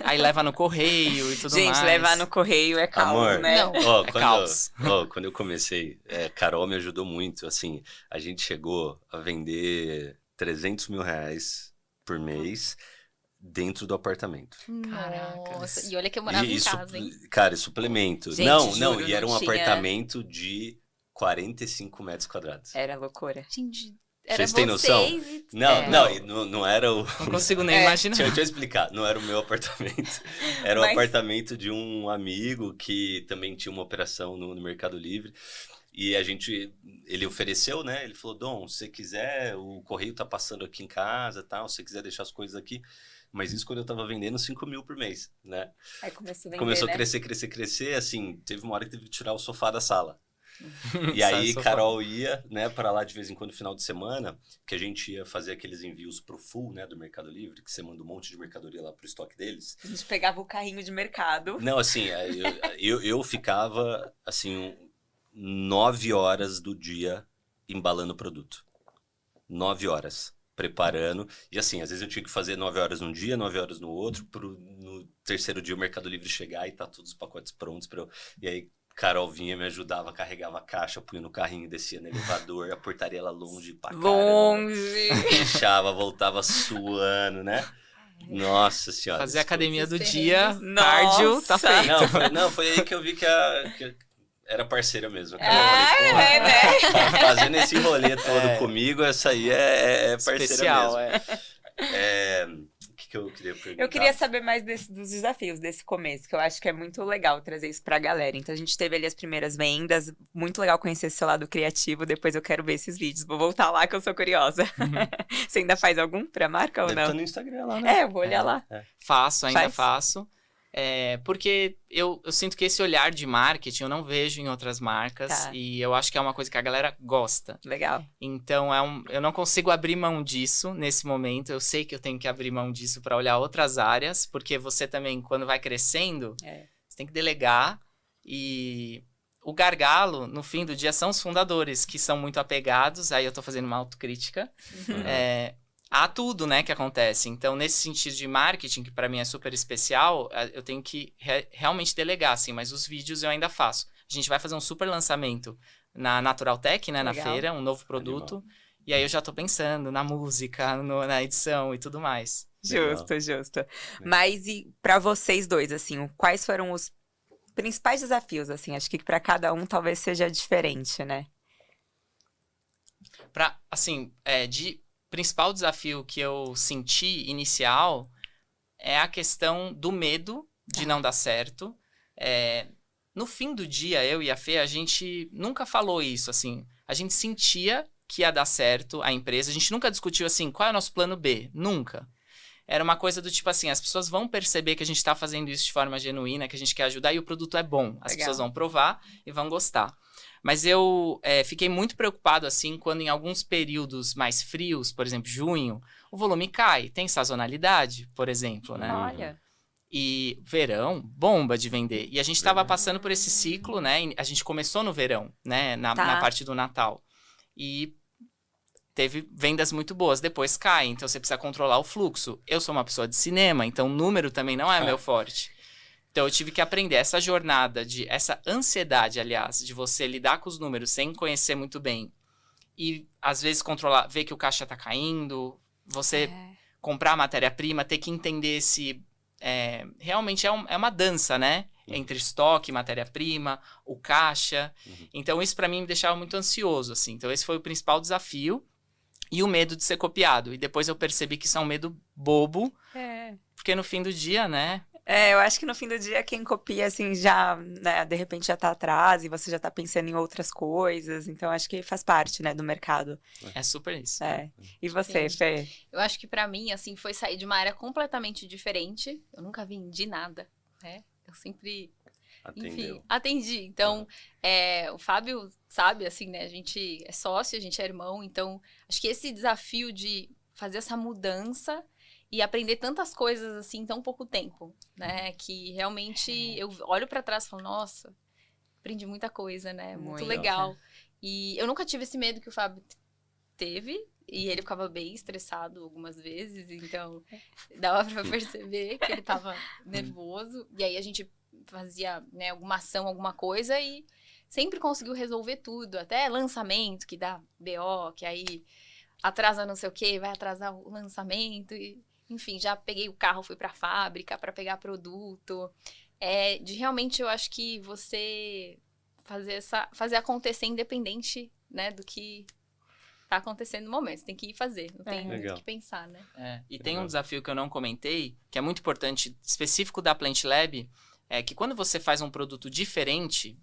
Aí leva no correio e tudo mais. Gente, levar no correio é caos, Amor, né? Não. Caos. Quando eu comecei, Carol me ajudou muito, assim, a gente chegou a vender 300 mil reais por mês dentro do apartamento. Caraca. Nossa, e olha que eu morava em casa, hein? Cara, e suplemento. Gente, não, juro, e era não um tinha. apartamento de 45 metros quadrados. Era loucura. Gente, era Vocês têm noção? e... Não era o... Não consigo nem imaginar. Deixa eu explicar, não era o meu apartamento. Era o apartamento de um amigo que também tinha uma operação no Mercado Livre. E ele ofereceu, né? Ele falou, Dom, se você quiser, o correio tá passando aqui em casa, tal, se você quiser deixar as coisas aqui. Mas isso quando eu tava vendendo 5 mil por mês, né? Aí começou a vender, Começou né? a crescer, assim, teve uma hora que teve que tirar o sofá da sala. E aí, Só Carol ia, né, para lá de vez em quando, final de semana, que a gente ia fazer aqueles envios pro full, né, do Mercado Livre, que você manda um monte de mercadoria lá pro estoque deles. A gente pegava o carrinho de mercado. Não, assim, eu ficava, assim, 9 horas do dia embalando o produto. 9 horas. Preparando. E assim, às vezes eu tinha que fazer 9 horas num dia, 9 horas no outro, no terceiro dia o Mercado Livre chegar e tá todos os pacotes prontos para eu... E aí, Carol vinha, me ajudava, carregava a caixa, punha no carrinho, descia no elevador, a portaria ela longe pra caramba. Longe. Fechava, voltava suando, né? Nossa senhora. Fazer a academia do Esses dia, terrenos. cardio, tá Nossa. feito. Não, foi aí que eu vi que era parceira mesmo. Cara. Ah, Eu falei, né? fazendo esse rolê todo comigo, essa aí é parceira Especial, mesmo. O que eu queria perguntar? Eu queria saber mais dos desafios desse começo, que eu acho que é muito legal trazer isso pra galera. Então, a gente teve ali as primeiras vendas, muito legal conhecer esse seu lado criativo, depois eu quero ver esses vídeos. Vou voltar lá que eu sou curiosa. Você ainda faz algum pra marca ou Deve não? estar no Instagram lá, né? Eu vou olhar lá. Faço, ainda Faz? faço. Porque eu sinto que esse olhar de marketing eu não vejo em outras marcas. Tá. E eu acho que é uma coisa que a galera gosta. Legal. Então, eu não consigo abrir mão disso nesse momento. Eu sei que eu tenho que abrir mão disso para olhar outras áreas. Porque você também, quando vai crescendo, você tem que delegar. E o gargalo, no fim do dia, são os fundadores, que são muito apegados. Aí eu tô fazendo uma autocrítica. Há tudo, né, que acontece. Então, nesse sentido de marketing, que para mim é super especial, eu tenho que realmente delegar, assim, mas os vídeos eu ainda faço. A gente vai fazer um super lançamento na Natural Tech, né, na Legal. feira, um novo produto. E aí eu já tô pensando na música, na edição e tudo mais. Justo. Mas e pra vocês dois, assim, quais foram os principais desafios, assim? Acho que pra cada um talvez seja diferente, né? De principal desafio que eu senti inicial é a questão do medo de não dar certo. No fim do dia, eu e a Fê, a gente nunca falou isso, assim. A gente sentia que ia dar certo a empresa. A gente nunca discutiu, assim, qual é o nosso plano B? Nunca. Era uma coisa do tipo assim, as pessoas vão perceber que a gente tá fazendo isso de forma genuína, que a gente quer ajudar e o produto é bom. As pessoas vão provar e vão gostar. Mas eu fiquei muito preocupado, assim, quando em alguns períodos mais frios, por exemplo, junho, o volume cai. Tem sazonalidade, por exemplo, né? Olha. E verão, bomba de vender. E a gente estava passando por esse ciclo, né? A gente começou no verão, né? Na parte do Natal. E teve vendas muito boas. Depois cai, então você precisa controlar o fluxo. Eu sou uma pessoa de cinema, então o número também não é meu forte. Então, eu tive que aprender essa jornada, essa ansiedade, aliás, de você lidar com os números sem conhecer muito bem. E, às vezes, ver que o caixa tá caindo, você comprar a matéria-prima, ter que entender se... realmente é uma dança, né? Entre estoque, matéria-prima, o caixa. Então, isso para mim me deixava muito ansioso, assim. Então, esse foi o principal desafio. E o medo de ser copiado. E depois eu percebi que isso é um medo bobo. Porque no fim do dia, né... Eu acho que no fim do dia quem copia, assim, já, né, de repente já tá atrás e você já tá pensando em outras coisas. Então, acho que faz parte, né, do mercado. É super isso. E você, Fê? Eu acho que pra mim, assim, foi sair de uma área completamente diferente. Eu nunca vendi nada, né? Eu sempre... Enfim, atendi. Então, o Fábio sabe, assim, né? A gente é sócio, a gente é irmão. Então, acho que esse desafio de fazer essa mudança... E aprender tantas coisas, assim, em tão pouco tempo, né? Que realmente eu olho pra trás e falo, nossa, aprendi muita coisa, né? Muito legal. E eu nunca tive esse medo que o Fábio teve. E ele ficava bem estressado algumas vezes. Então, dava pra perceber que ele tava nervoso. E aí, a gente fazia, né, alguma ação, alguma coisa. E sempre conseguiu resolver tudo. Até lançamento, que dá BO, que aí atrasa não sei o quê, vai atrasar o lançamento e... Enfim, já peguei o carro, fui pra fábrica para pegar produto. Realmente, eu acho que você fazer acontecer independente, né, do que tá acontecendo no momento. Você tem que ir fazer, não tem muito o que pensar, né? E tem um desafio que eu não comentei, que é muito importante, específico da Plant Lab, é que quando você faz um produto diferente,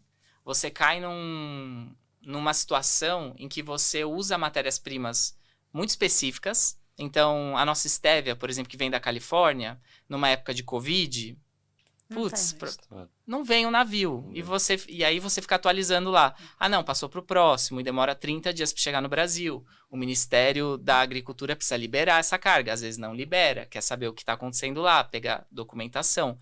você cai numa situação em que você usa matérias-primas muito específicas. Então, a nossa stevia, por exemplo, que vem da Califórnia, numa época de Covid, Putz, não vem o navio. E aí você fica atualizando lá. Ah, não, passou para o próximo e demora 30 dias para chegar no Brasil. O Ministério da Agricultura precisa liberar essa carga. Às vezes não libera, quer saber o que está acontecendo lá, pegar documentação.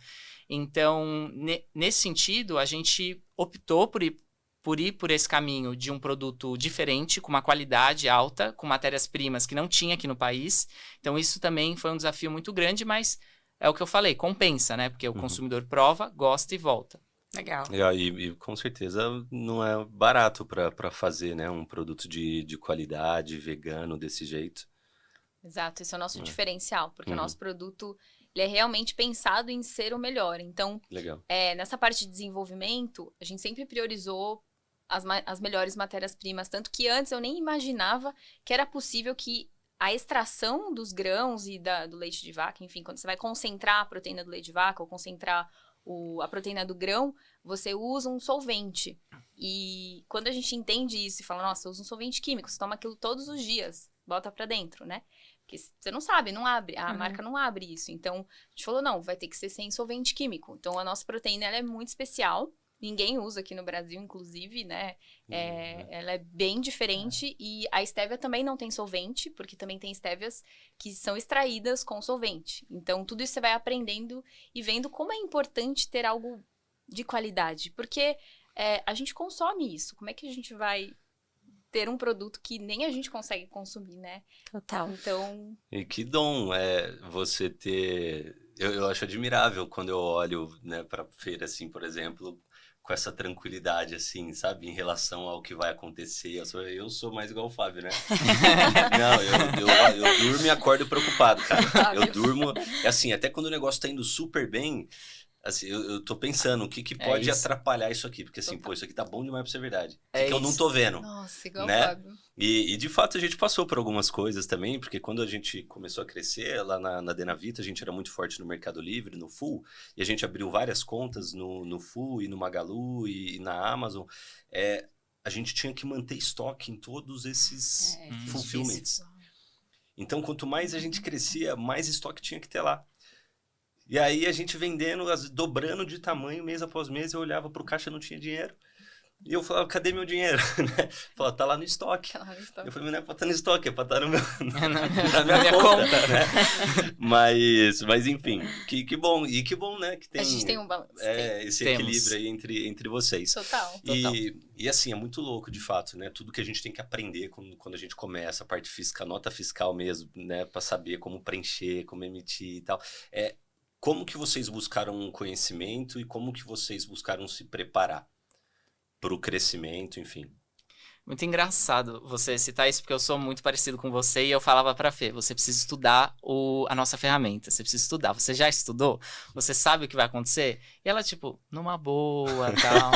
Então, nesse sentido, a gente optou por ir por esse caminho de um produto diferente, com uma qualidade alta, com matérias-primas que não tinha aqui no país. Então, isso também foi um desafio muito grande, mas é o que eu falei, compensa, né? Porque o consumidor prova, gosta e volta. Legal. E com certeza não é barato para fazer, né? Um produto de qualidade, vegano, desse jeito. Exato, esse é o nosso diferencial, porque o nosso produto ele é realmente pensado em ser o melhor. Então, Legal. Nessa parte de desenvolvimento, a gente sempre priorizou as melhores matérias-primas, tanto que antes eu nem imaginava que era possível que a extração dos grãos e do leite de vaca, enfim, quando você vai concentrar a proteína do leite de vaca ou concentrar a proteína do grão, você usa um solvente. E quando a gente entende isso e fala, nossa, eu uso um solvente químico, você toma aquilo todos os dias, bota pra dentro, né? Porque você não sabe, não abre, a marca não abre isso. Então, a gente falou, não, vai ter que ser sem solvente químico. Então, a nossa proteína, ela é muito especial. Ninguém usa aqui no Brasil, inclusive, né? Ela é bem diferente. E a estévia também não tem solvente, porque também tem estévias que são extraídas com solvente. Então, tudo isso você vai aprendendo e vendo como é importante ter algo de qualidade. Porque a gente consome isso. Como é que a gente vai ter um produto que nem a gente consegue consumir, né? Total. Então... E que dom é você ter... Eu acho admirável quando eu olho, né, pra feira, assim, por exemplo, com essa tranquilidade, assim, sabe? Em relação ao que vai acontecer. Eu sou mais igual o Fábio, né? Não, eu durmo e acordo preocupado, cara. Eu durmo... Assim, até quando o negócio tá indo super bem... Assim, eu tô pensando o que pode atrapalhar isso aqui. Porque assim, pô, isso aqui tá bom demais pra ser verdade. O que eu não tô vendo. Nossa, igual né? o Fábio. E de fato a gente passou por algumas coisas também, porque quando a gente começou a crescer lá na Denavita, a gente era muito forte no Mercado Livre, no Full, e a gente abriu várias contas no Full e no Magalu e na Amazon. A gente tinha que manter estoque em todos esses fulfillments. Então, quanto mais a gente crescia, mais estoque tinha que ter lá. E aí a gente vendendo, dobrando de tamanho mês após mês, eu olhava pro caixa e não tinha dinheiro. E eu falava, cadê meu dinheiro? Falava, tá lá no estoque. Eu falei, não é pra estar no estoque, é pra estar na minha conta, né? Mas enfim, que bom. E que bom, né? Que tem, a gente tem um balanço. Esse equilíbrio aí entre vocês. Total. E assim, é muito louco, de fato, né? Tudo que a gente tem que aprender quando a gente começa, a parte fiscal, nota fiscal mesmo, né? Pra saber como preencher, como emitir e tal. Como que vocês buscaram um conhecimento e como que vocês buscaram se preparar para o crescimento, enfim? Muito engraçado você citar isso, porque eu sou muito parecido com você e eu falava pra Fê, você precisa estudar a nossa ferramenta, você precisa estudar. Você já estudou? Você sabe o que vai acontecer? E ela, tipo, numa boa, tal.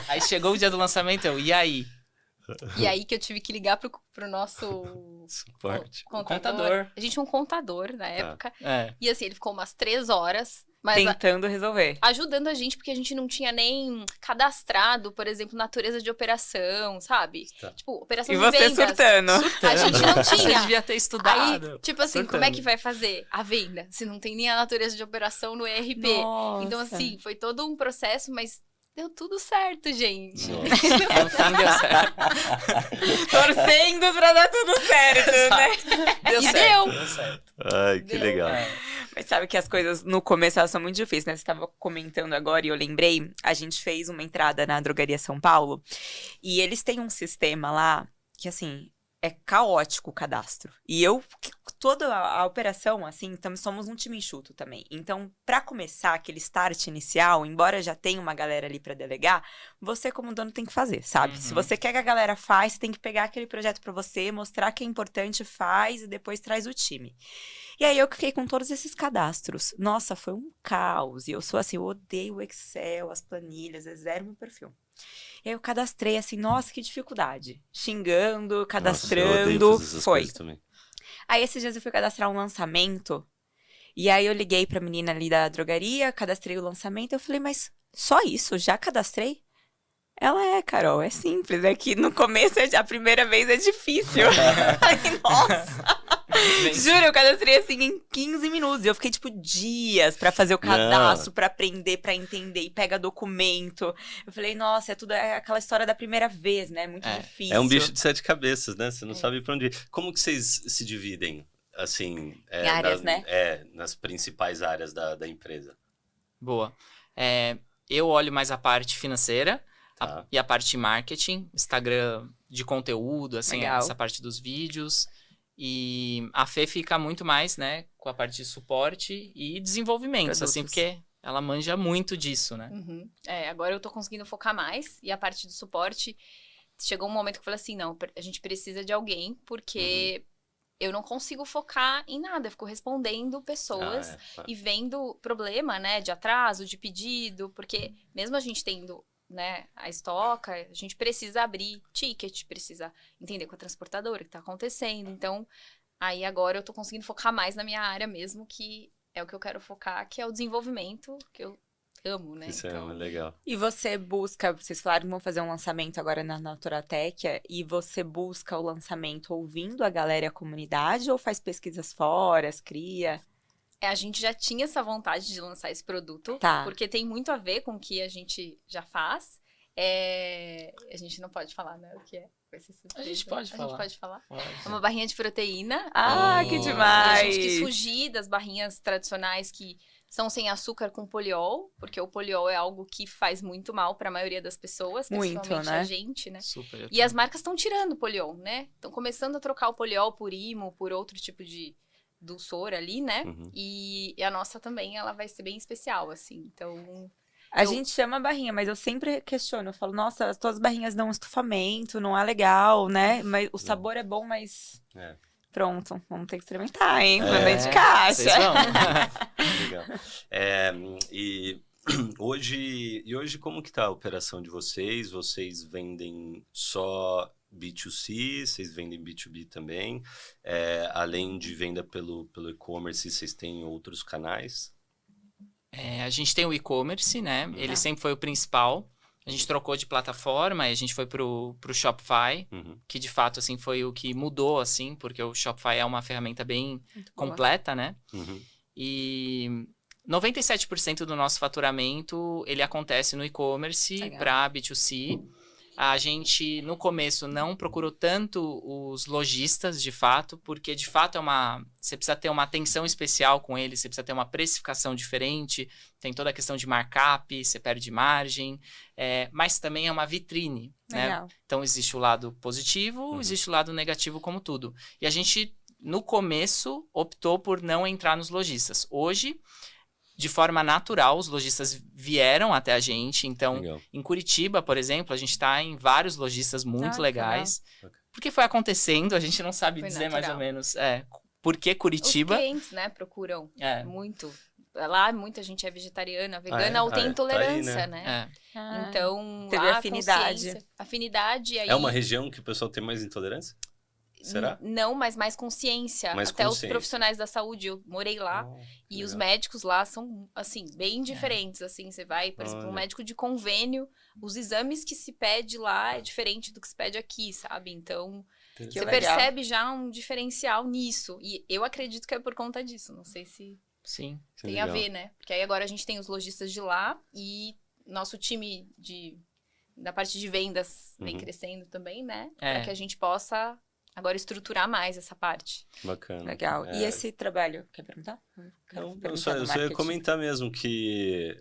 Aí chegou o dia do lançamento, e aí? E aí que eu tive que ligar pro nosso contador. A gente tinha um contador na época. E assim, ele ficou umas 3 horas. Mas tentando resolver. Ajudando a gente, porque a gente não tinha nem cadastrado, por exemplo, natureza de operação, sabe? Tá. Tipo, operação de vendas. E você surtando. A gente não tinha. Você devia ter estudado. Aí, tipo assim, como é que vai fazer a venda? Se não tem nem a natureza de operação no ERP. Nossa. Então, assim, foi todo um processo, mas... deu tudo certo, gente. Não deu certo. Torcendo pra dar tudo certo, né? Deu certo. Deu certo. Ai, que legal. Mas sabe que as coisas no começo elas são muito difíceis, né? Você estava comentando agora e eu lembrei, a gente fez uma entrada na Drogaria São Paulo e eles têm um sistema lá que, assim, é caótico o cadastro. E toda a operação, assim, somos um time enxuto também. Então, para começar aquele start inicial, embora já tenha uma galera ali para delegar, você como dono tem que fazer, sabe? Se você quer que a galera faz, você tem que pegar aquele projeto para você, mostrar que é importante, faz e depois traz o time. E aí eu fiquei com todos esses cadastros. Nossa, foi um caos. E eu sou assim, eu odeio o Excel, as planilhas, é zero meu perfil. E aí eu cadastrei assim, nossa, que dificuldade. Xingando, cadastrando, nossa, eu odeio foi. Também. Aí esses dias eu fui cadastrar um lançamento, e aí eu liguei pra menina ali da drogaria, cadastrei o lançamento, eu falei, mas só isso? Já cadastrei? Ela Carol, é simples, é que no começo, a primeira vez é difícil. Aí, nossa! Juro, eu cadastrei assim em 15 minutos. E eu fiquei, tipo, dias pra fazer o cadastro, pra aprender, pra entender. E pega documento. Eu falei, nossa, é aquela história da primeira vez, né? Muito difícil. É um bicho de 7 cabeças, né? Você não sabe pra onde ir. Como que vocês se dividem, assim... Em áreas, né? Nas principais áreas da empresa. Boa. Eu olho mais a parte financeira e a parte de marketing, Instagram de conteúdo, assim, Legal. essa parte dos vídeos. E a Fê fica muito mais, né, com a parte de suporte e desenvolvimento, Produtos. assim, porque ela manja muito disso, né? Uhum. Agora eu tô conseguindo focar mais. E a parte do suporte, chegou um momento que eu falei assim, não, a gente precisa de alguém, porque eu não consigo focar em nada. Eu fico respondendo pessoas e vendo problema, né, de atraso, de pedido, porque mesmo a gente tendo, né, a estoca, a gente precisa abrir ticket, precisa entender com a transportadora o que tá acontecendo. Então, aí agora eu tô conseguindo focar mais na minha área mesmo, que é o que eu quero focar, que é o desenvolvimento, que eu amo, né? Isso então... é legal. E você busca, vocês falaram que vão fazer um lançamento agora na Naturatech, e você busca o lançamento ouvindo a galera e a comunidade, ou faz pesquisas fora, cria? A gente já tinha essa vontade de lançar esse produto, Tá. porque tem muito a ver com o que a gente já faz. A gente não pode falar, né, o que é. Vai ser surpresa. A gente pode falar. A gente pode falar. Pode. É uma barrinha de proteína. Ah, que E demais! a gente quis fugir das barrinhas tradicionais que são sem açúcar com poliol, porque o poliol é algo que faz muito mal para a maioria das pessoas, Muito, principalmente né? a gente, né? Super. E as marcas estão tirando o poliol, né? Estão começando a trocar o poliol por imo, por outro tipo de dulçor ali, né? Uhum. E a nossa também, ela vai ser bem especial, assim. Então, A gente chama barrinha, mas eu sempre questiono. Eu falo, nossa, as tuas barrinhas dão um estufamento, não é legal, né? Mas o sabor é bom, mas... Pronto, vamos ter que experimentar, hein? Quando é de caixa. Vocês vão. Legal. E hoje como que tá a operação de vocês? Vocês vendem só B2C, vocês vendem B2B também? Além de venda pelo e-commerce, vocês têm outros canais? A gente tem o e-commerce, né? Ele sempre foi o principal. A gente trocou de plataforma e a gente foi pro Shopify, que de fato, assim, foi o que mudou, assim, porque o Shopify é uma ferramenta bem completa, né? E 97% do nosso faturamento, ele acontece no e-commerce para B2C. A gente, no começo, não procurou tanto os lojistas, de fato, porque, de fato, você precisa ter uma atenção especial com eles, você precisa ter uma precificação diferente, tem toda a questão de markup, você perde margem, mas também é uma vitrine, né? Então, existe o lado positivo, existe o lado negativo, como tudo. E a gente, no começo, optou por não entrar nos lojistas. Hoje... De forma natural, os lojistas vieram até a gente. Então, em Curitiba, por exemplo, a gente está em vários lojistas muito legais. Porque foi acontecendo, a gente não sabe dizer mais ou menos por que Curitiba. Os clientes, né, procuram muito. Lá, muita gente é vegetariana, vegana ou tem intolerância, né? Então, teve afinidade. Afinidade aí... É uma região que o pessoal tem mais intolerância? Será? Não, mas mais consciência. Os profissionais da saúde, eu morei lá. E os médicos lá são, assim, bem diferentes. Assim, você vai, por exemplo, um médico de convênio, os exames que se pede lá é diferente do que se pede aqui, sabe? Então, você percebe já um diferencial nisso. E eu acredito que é por conta disso. Não sei se tem a ver, né? Porque aí agora a gente tem os lojistas de lá e nosso time da parte de vendas vem crescendo também, né? Para que a gente possa... Agora estruturar mais essa parte. Bacana. Legal. E esse trabalho, quer perguntar? Eu só ia comentar mesmo que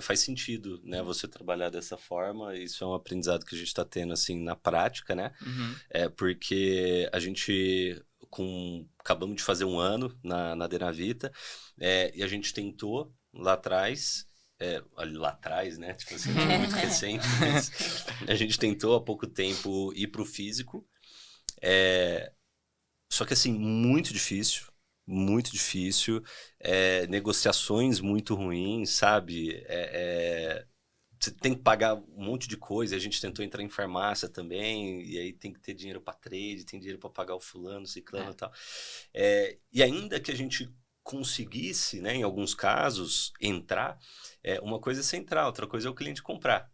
faz sentido, né, você trabalhar dessa forma. Isso é um aprendizado que a gente está tendo assim na prática, né? Porque a gente acabamos de fazer um ano na Denavita e a gente tentou lá atrás. Lá atrás, né? Tipo assim, muito recente. Mas a gente tentou há pouco tempo ir para o físico. Só que assim, muito difícil. Negociações muito ruins, sabe? Você tem que pagar um monte de coisa. A gente tentou entrar em farmácia também. E aí tem que ter dinheiro para trade, tem dinheiro para pagar o fulano, ciclano e tal. E ainda que a gente conseguisse, né, em alguns casos, entrar, uma coisa é você entrar, outra coisa é o cliente comprar.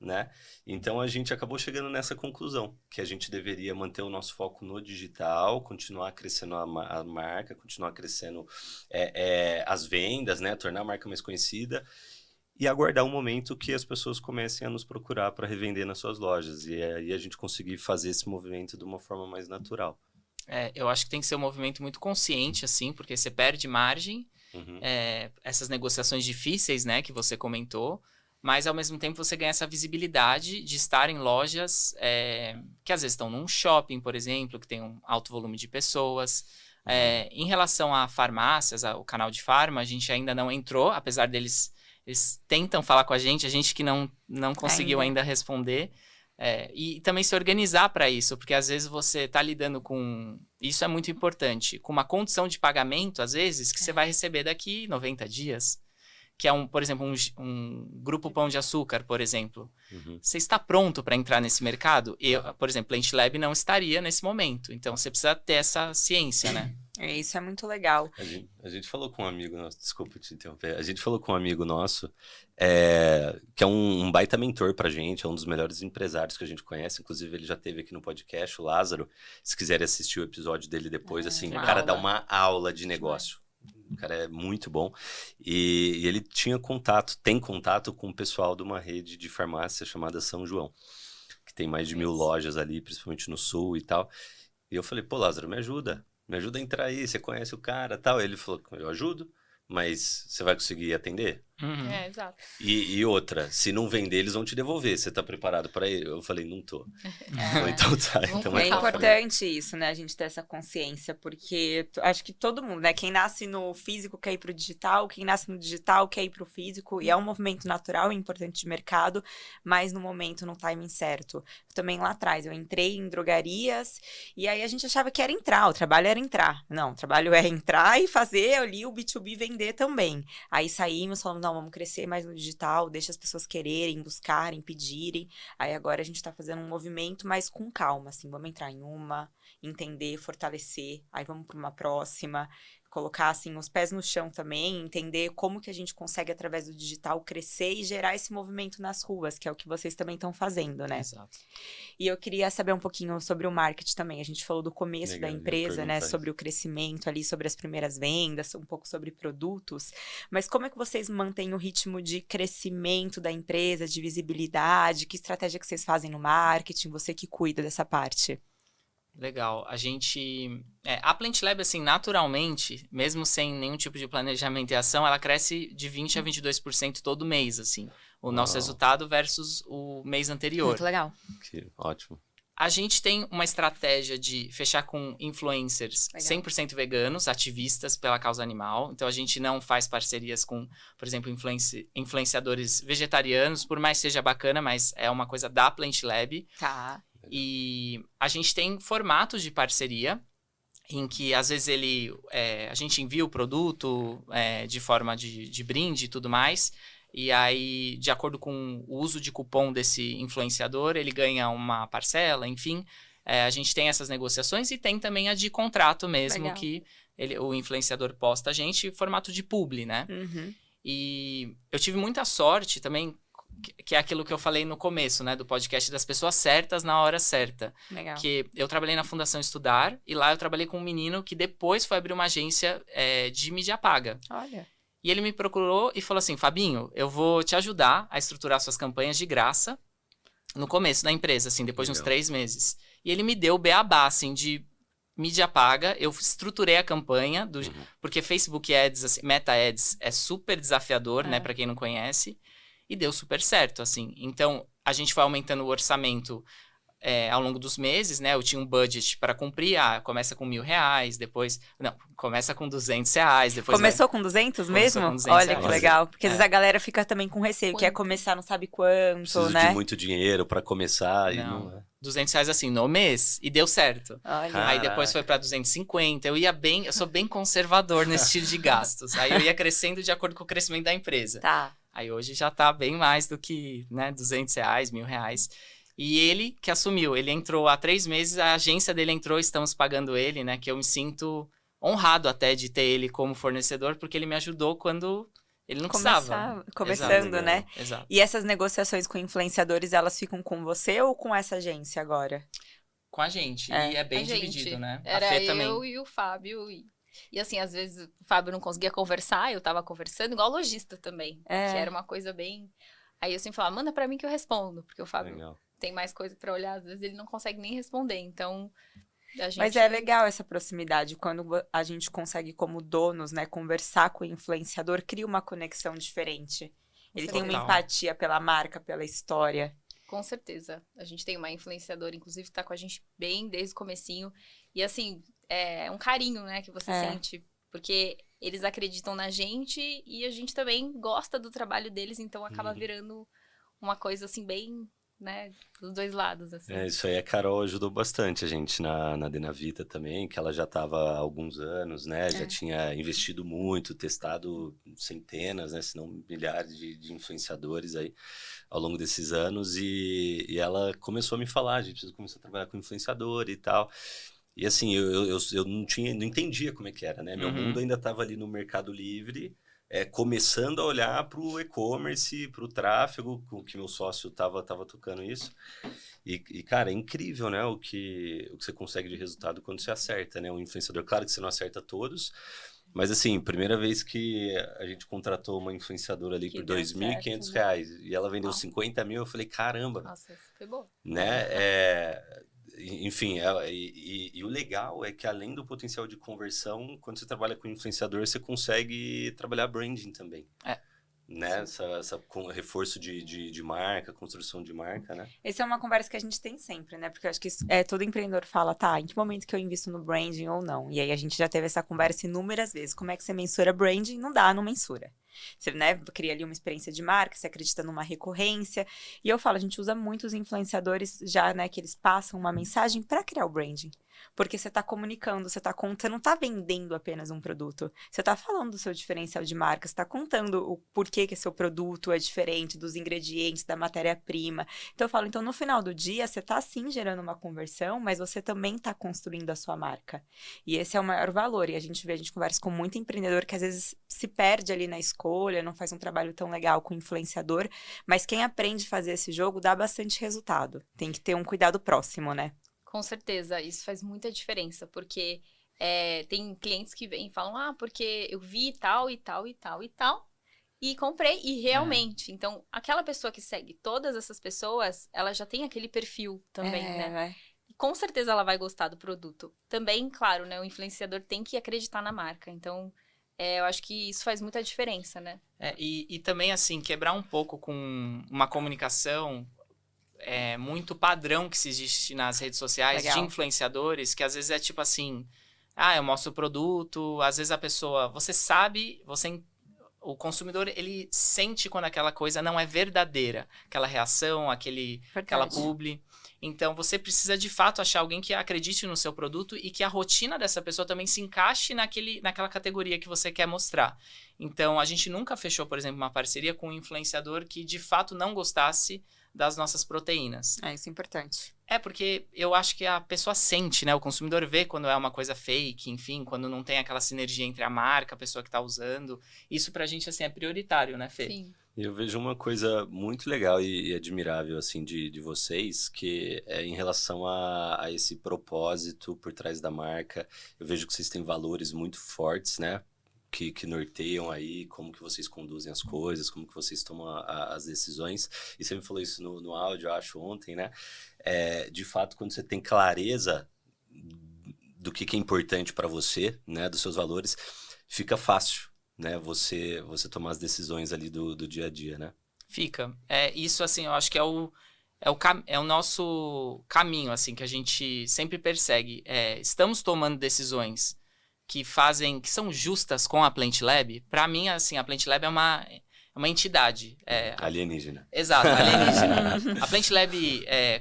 né? Então a gente acabou chegando nessa conclusão, que a gente deveria manter o nosso foco no digital, continuar crescendo a marca, continuar crescendo as vendas, né? Tornar a marca mais conhecida e aguardar um momento que as pessoas comecem a nos procurar para revender nas suas lojas. E aí a gente conseguir fazer esse movimento de uma forma mais natural. Eu acho que tem que ser um movimento muito consciente, assim, porque você perde margem, Uhum. essas negociações difíceis, né, que você comentou, mas ao mesmo tempo você ganha essa visibilidade de estar em lojas que às vezes estão num shopping, por exemplo, que tem um alto volume de pessoas. Em relação a farmácias, o canal de farma, a gente ainda não entrou, apesar deles, eles tentam falar com a gente que não conseguiu ainda responder. E também se organizar para isso, porque às vezes você está lidando com, isso é muito importante, com uma condição de pagamento, às vezes, que você vai receber daqui 90 dias. Que é, por exemplo, um grupo Pão de Açúcar, por exemplo. Uhum. Você está pronto para entrar nesse mercado? Por exemplo, Plant Lab não estaria nesse momento. Então, você precisa ter essa ciência, né? Isso é muito legal. A gente falou com um amigo nosso, desculpa te interromper, a gente falou com um amigo nosso, que é um baita mentor pra gente, é um dos melhores empresários que a gente conhece, inclusive ele já esteve aqui no podcast, o Lázaro, se quiserem assistir o episódio dele depois, assim, o cara dá uma aula de negócio. O cara é muito bom. E ele tem contato com o pessoal de uma rede de farmácia chamada São João, que tem mais de 1000 lojas ali, principalmente no sul e tal. E eu falei, pô, Lázaro, me ajuda a entrar aí, você conhece o cara tal. Ele falou, eu ajudo, mas você vai conseguir atender? Uhum. Exato. E outra, se não vender, eles vão te devolver. Você tá preparado para ir? Eu falei, não tô. Então tá. Então É importante isso, né? A gente ter essa consciência, porque acho que todo mundo, né? Quem nasce no físico quer ir pro digital, quem nasce no digital quer ir pro físico, e é um movimento natural e importante de mercado, mas no momento, no timing certo. Também lá atrás, eu entrei em drogarias, e aí a gente achava que era entrar, o trabalho era entrar. Não, o trabalho é entrar e fazer ali o B2B vender também. Aí saímos, falamos, não, vamos crescer mais no digital, deixa as pessoas quererem, buscarem, pedirem. Aí agora a gente tá fazendo um movimento, mas com calma, assim, vamos entrar em uma, entender, fortalecer, aí vamos para uma próxima, colocar, assim, os pés no chão também, entender como que a gente consegue, através do digital, crescer e gerar esse movimento nas ruas, que é o que vocês também estão fazendo, né? Exato. E eu queria saber um pouquinho sobre o marketing também. A gente falou do começo Legal, da empresa, né? isso. Sobre o crescimento ali, sobre as primeiras vendas, um pouco sobre produtos. Mas como é que vocês mantêm o ritmo de crescimento da empresa, de visibilidade? Que estratégia que vocês fazem no marketing? Você que cuida dessa parte. Legal. A gente... a Plant Lab, assim, naturalmente, mesmo sem nenhum tipo de planejamento e ação, ela cresce de 20% a 22% todo mês, assim. O nosso resultado versus o mês anterior. Muito legal. Que ótimo. A gente tem uma estratégia de fechar com influencers Legal. 100% veganos, ativistas pela causa animal. Então, a gente não faz parcerias com, por exemplo, influenciadores vegetarianos, por mais seja bacana, mas é uma coisa da Plant Lab. Tá. E a gente tem formatos de parceria em que, às vezes, a gente envia o produto de forma de brinde e tudo mais. E aí, de acordo com o uso de cupom desse influenciador, ele ganha uma parcela, enfim. A gente tem essas negociações e tem também a de contrato mesmo, Legal. que o influenciador posta a gente, formato de publi, né? Uhum. E eu tive muita sorte também, que é aquilo que eu falei no começo, né, do podcast, das pessoas certas na hora certa. Legal. Que eu trabalhei na Fundação Estudar, e lá eu trabalhei com um menino que depois foi abrir uma agência de mídia paga. Olha. E ele me procurou e falou assim, Fabinho, eu vou te ajudar a estruturar suas campanhas de graça no começo da empresa, assim, depois de uns 3 meses. E ele me deu o beabá, assim, de mídia paga. Eu estruturei a campanha, porque Facebook Ads, assim, Meta Ads é super desafiador, né, pra quem não conhece. E deu super certo, assim. Então, a gente foi aumentando o orçamento ao longo dos meses, né? Eu tinha um budget para cumprir. Começa com R$1.000, depois... Não, começa com R$200, depois... Começou com 200 mesmo? com 200 Olha que reais. legal. Porque às vezes a galera fica também com receio, quer começar, não sabe quanto, Preciso né? de muito dinheiro para começar e Não. não é. R$200 assim, no mês. E deu certo. Olha. Aí depois foi para 250. Eu sou bem conservador nesse estilo de gastos. Aí eu ia crescendo de acordo com o crescimento da empresa. Tá. Aí hoje já tá bem mais do que, né, R$200, R$1.000. E ele que assumiu, ele entrou há 3 meses, a agência dele entrou, estamos pagando ele, né, que eu me sinto honrado até de ter ele como fornecedor, porque ele me ajudou quando Ele não precisava. Começando, Exato. né? Exato. E essas negociações com influenciadores, elas ficam com você ou com essa agência agora? Com a gente. É. E é bem A gente, dividido, né? A Era Fê eu também. e o Fábio. E assim, às vezes o Fábio não conseguia conversar, eu tava conversando, igual lojista também. É. Que era uma coisa bem... Aí eu sempre falava, manda pra mim que eu respondo. Porque o Fábio Legal. tem mais coisa pra olhar, às vezes ele não consegue nem responder. Então, a gente... Mas é legal essa proximidade, quando a gente consegue, como donos, né, conversar com o influenciador, cria uma conexão diferente. Ele tem uma Total. empatia pela marca, pela história. Com certeza. A gente tem uma influenciadora, inclusive, que tá com a gente bem desde o comecinho. E assim, é um carinho, né, que você sente. Porque eles acreditam na gente e a gente também gosta do trabalho deles, então acaba virando uma coisa assim, bem, né, dos dois lados, assim. Isso aí a Carol ajudou bastante a gente na Denavita também, que ela já estava há alguns anos, né? Já tinha investido muito, testado centenas, né? Se não milhares de influenciadores aí ao longo desses anos. E ela começou a me falar, a gente precisa começar a trabalhar com influenciador e tal. E assim, eu não entendia como é que era, né? Meu mundo ainda estava ali no Mercado Livre, começando a olhar para o e-commerce, para o tráfego, que meu sócio tava tocando isso. E, cara, é incrível, né? O que você consegue de resultado quando você acerta, né? Um influenciador, claro que você não acerta todos, mas assim, primeira vez que a gente contratou uma influenciadora ali Que por deu R$2.500 certo, reais, e ela vendeu 50 mil, eu falei, caramba, Nossa, isso foi bom. né? Enfim, e o legal é que além do potencial de conversão, quando você trabalha com influenciador, você consegue trabalhar branding também. Né? Com reforço de marca, construção de marca, né? Essa é uma conversa que a gente tem sempre, né? Porque eu acho que todo empreendedor fala, tá, em que momento que eu invisto no branding ou não? E aí a gente já teve essa conversa inúmeras vezes. Como é que você mensura branding? Não dá, não mensura. Você, né, cria ali uma experiência de marca, você acredita numa recorrência. E eu falo, a gente usa muitos influenciadores já, né, que eles passam uma mensagem para criar o branding. Porque você tá comunicando, você tá contando, não tá vendendo apenas um produto. Você tá falando do seu diferencial de marca, você tá contando o porquê que seu produto é diferente, dos ingredientes, da matéria-prima. Então eu falo, então no final do dia, você tá sim gerando uma conversão, mas você também tá construindo a sua marca. E esse é o maior valor. E a gente conversa com muito empreendedor que às vezes se perde ali na escolha, não faz um trabalho tão legal com o influenciador, mas quem aprende a fazer esse jogo dá bastante resultado. Tem que ter um cuidado próximo, né? Com certeza, isso faz muita diferença, porque tem clientes que vêm e falam, porque eu vi tal e tal e tal e tal, e comprei, e realmente, então, aquela pessoa que segue todas essas pessoas, ela já tem aquele perfil também, né? E com certeza ela vai gostar do produto. Também, claro, né, o influenciador tem que acreditar na marca, então, eu acho que isso faz muita diferença, né? E também, assim, quebrar um pouco com uma comunicação muito padrão que se existe nas redes sociais de influenciadores, que às vezes é tipo assim, eu mostro o produto, às vezes a pessoa, você sabe, o consumidor, ele sente quando aquela coisa não é verdadeira, aquela reação, aquela publi. Então, você precisa, de fato, achar alguém que acredite no seu produto e que a rotina dessa pessoa também se encaixe naquela categoria que você quer mostrar. Então, a gente nunca fechou, por exemplo, uma parceria com um influenciador que, de fato, não gostasse das nossas proteínas. Isso é importante. Porque eu acho que a pessoa sente, né? O consumidor vê quando é uma coisa fake, enfim, quando não tem aquela sinergia entre a marca, a pessoa que tá usando. Isso pra gente, assim, é prioritário, né, Fê? Sim. Eu vejo uma coisa muito legal e admirável, assim, de vocês, que é em relação a esse propósito por trás da marca. Eu vejo que vocês têm valores muito fortes, né? Que norteiam aí como que vocês conduzem as coisas, como que vocês tomam as decisões. E você me falou isso no áudio, eu acho, ontem, né? De fato, quando você tem clareza do que é importante para você, né? Dos seus valores, fica fácil, né? Você tomar as decisões ali do dia a dia, né? Fica. Isso, assim, eu acho que é o nosso caminho, assim, que a gente sempre persegue. Estamos tomando decisões que são justas com a Plant Lab. Para mim, assim, a Plant Lab é uma entidade. Alienígena. Exato, alienígena. A Plant Lab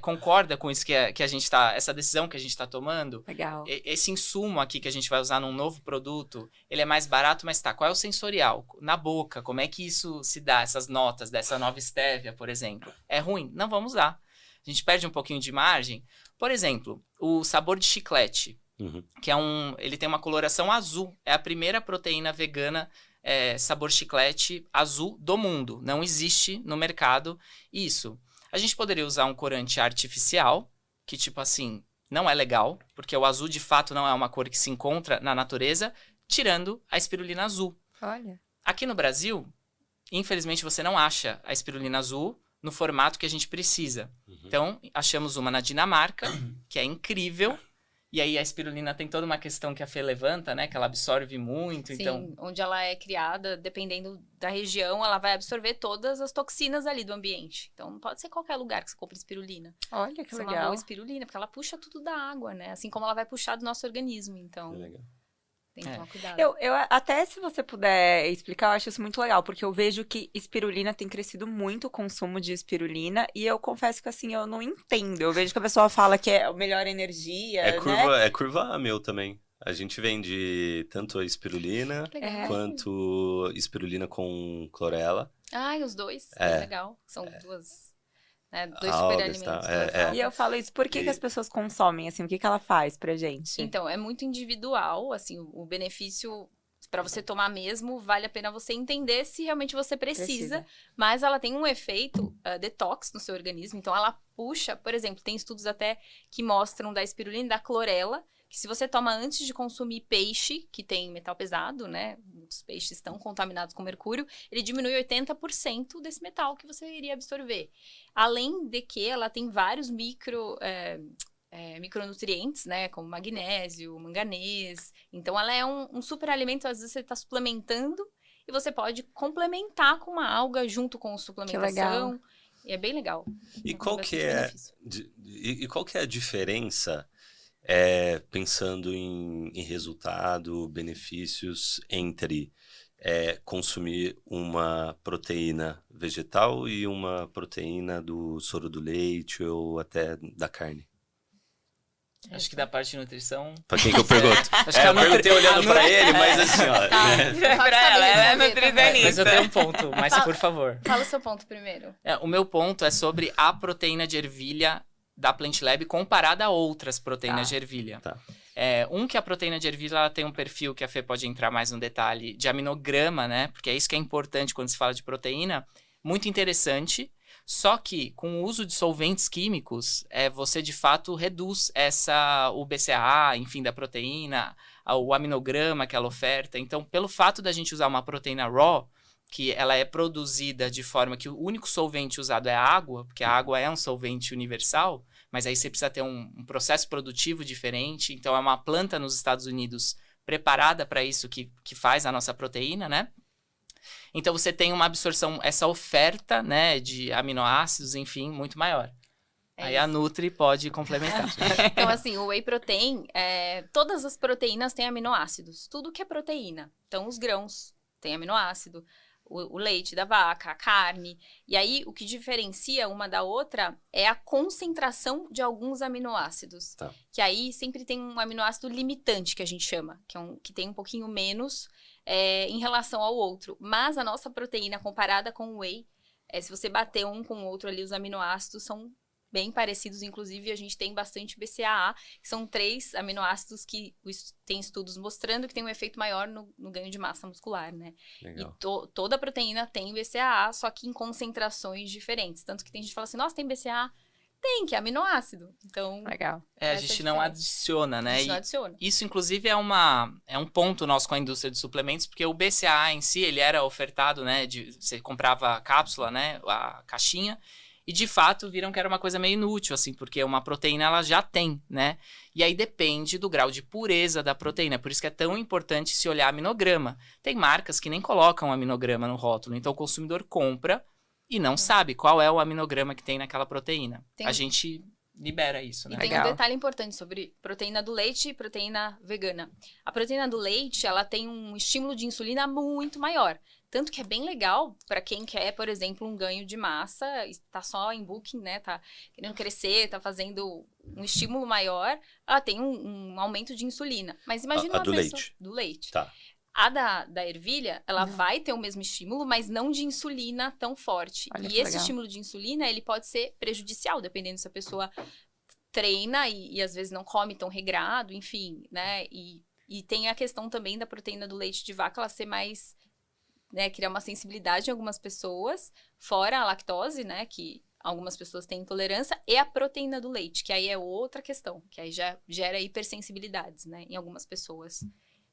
concorda com isso que a gente essa decisão que a gente está tomando. Legal. Esse insumo aqui que a gente vai usar num novo produto, ele é mais barato, mas qual é o sensorial? Na boca, como é que isso se dá, essas notas dessa nova Stevia, por exemplo? É ruim? Não vamos usar. A gente perde um pouquinho de margem. Por exemplo, o sabor de chiclete. Que ele tem uma coloração azul. É a primeira proteína vegana sabor chiclete azul do mundo. Não existe no mercado isso. A gente poderia usar um corante artificial, que tipo assim, não é legal, porque o azul de fato não é uma cor que se encontra na natureza, tirando a espirulina azul. Olha. Aqui no Brasil, infelizmente você não acha a espirulina azul no formato que a gente precisa. Então, achamos uma na Dinamarca, que é incrível. E aí a espirulina tem toda uma questão que a Fê levanta, né? Que ela absorve muito, Sim, então... onde ela é criada, dependendo da região, ela vai absorver todas as toxinas ali do ambiente. Então, não pode ser qualquer lugar que você compre espirulina. Olha que Isso é uma legal. boa espirulina, porque ela puxa tudo da água, né? Assim como ela vai puxar do nosso organismo. Então, Que legal. tem que tomar cuidado. Eu até se você puder explicar, eu acho isso muito legal, porque eu vejo que espirulina tem crescido muito o consumo de espirulina e eu confesso que assim, eu não entendo. Eu vejo que a pessoa fala que é a melhor energia, É curva A meu também. A gente vende tanto a espirulina Legal. quanto espirulina com clorela. Ai, os dois. É. Bem legal. São dois Algas, superalimentos. tá? E eu falo isso, por que, que as pessoas consomem, assim, o que, que ela faz pra gente? Então, é muito individual, assim, o benefício para você tomar mesmo, vale a pena você entender se realmente você precisa. Mas ela tem um efeito detox no seu organismo, então ela puxa, por exemplo, tem estudos até que mostram da espirulina e da clorela, que se você toma antes de consumir peixe, que tem metal pesado, né, muitos peixes estão contaminados com mercúrio, ele diminui 80% desse metal que você iria absorver. Além de que ela tem vários micronutrientes, né, como magnésio, manganês. Então, ela é um super alimento, às vezes você está suplementando e você pode complementar com uma alga junto com a suplementação. Que legal. E é bem legal. E Tem qual bastante que é benefício. e qual que é a diferença, pensando em resultado, benefícios, entre consumir uma proteína vegetal e uma proteína do soro do leite ou até da carne? Acho que da parte de nutrição... Pra quem que eu pergunto? Acho que a eu perguntei olhando a pra ele, mas assim, ó. Tá. É pra ela, ela é nutricionista. Mas eu tenho um ponto, mas Fala. por favor. Fala o seu ponto primeiro. O meu ponto é sobre a proteína de ervilha da Plant Lab comparada a outras proteínas de ervilha. Tá. Que a proteína de ervilha ela tem um perfil que a Fê pode entrar mais no detalhe de aminograma, né? Porque é isso que é importante quando se fala de proteína. Muito interessante. Só que com o uso de solventes químicos, você de fato reduz o BCAA, enfim, da proteína, o aminograma que ela oferta. Então, pelo fato da gente usar uma proteína raw, que ela é produzida de forma que o único solvente usado é a água, porque a água é um solvente universal, mas aí você precisa ter um processo produtivo diferente. Então, é uma planta nos Estados Unidos preparada para isso que faz a nossa proteína, né? Então, você tem uma absorção, essa oferta, né, de aminoácidos, enfim, muito maior. Aí a Nutri pode complementar. Então, assim, o whey protein, todas as proteínas têm aminoácidos. Tudo que é proteína. Então, os grãos têm aminoácido, o leite da vaca, a carne. E aí, o que diferencia uma da outra é a concentração de alguns aminoácidos. Tá. Que aí sempre tem um aminoácido limitante, que a gente chama, que tem um pouquinho menos em relação ao outro. Mas a nossa proteína, comparada com o whey, se você bater um com o outro ali, os aminoácidos são bem parecidos. Inclusive, a gente tem bastante BCAA, que são 3 aminoácidos que tem estudos mostrando que tem um efeito maior no ganho de massa muscular, né? Legal. E toda proteína tem BCAA, só que em concentrações diferentes. Tanto que tem gente que fala assim, nossa, tem BCAA? Tem, que é aminoácido. Então, Legal. A essa gente é a não diferença. adiciona, né? a gente E não adiciona. isso, inclusive, é um ponto nosso com a indústria de suplementos, porque o BCAA em si, ele era ofertado, né? Você comprava a cápsula, né? A caixinha, e de fato viram que era uma coisa meio inútil, assim, porque uma proteína ela já tem, né? E aí depende do grau de pureza da proteína, por isso que é tão importante se olhar aminograma. Tem marcas que nem colocam aminograma no rótulo, então o consumidor compra e não sabe qual é o aminograma que tem naquela proteína. Tem- A gente libera isso, né? E tem Legal. um detalhe importante sobre proteína do leite e proteína vegana. A proteína do leite, ela tem um estímulo de insulina muito maior. Tanto que é bem legal para quem quer, por exemplo, um ganho de massa, está só em booking, né? Tá querendo crescer, tá fazendo um estímulo maior, ela tem um aumento de insulina. Mas imagina A uma do pessoa... leite. Do leite. Tá. A da ervilha, ela Não. vai ter o mesmo estímulo, mas não de insulina tão forte. Olha E que esse legal. estímulo de insulina, ele pode ser prejudicial, dependendo se a pessoa treina e às vezes não come tão regrado, enfim, né? E tem a questão também da proteína do leite de vaca, ela ser mais né, criar uma sensibilidade em algumas pessoas, fora a lactose, né, que algumas pessoas têm intolerância, e a proteína do leite, que aí é outra questão, que aí já gera hipersensibilidades, né, em algumas pessoas.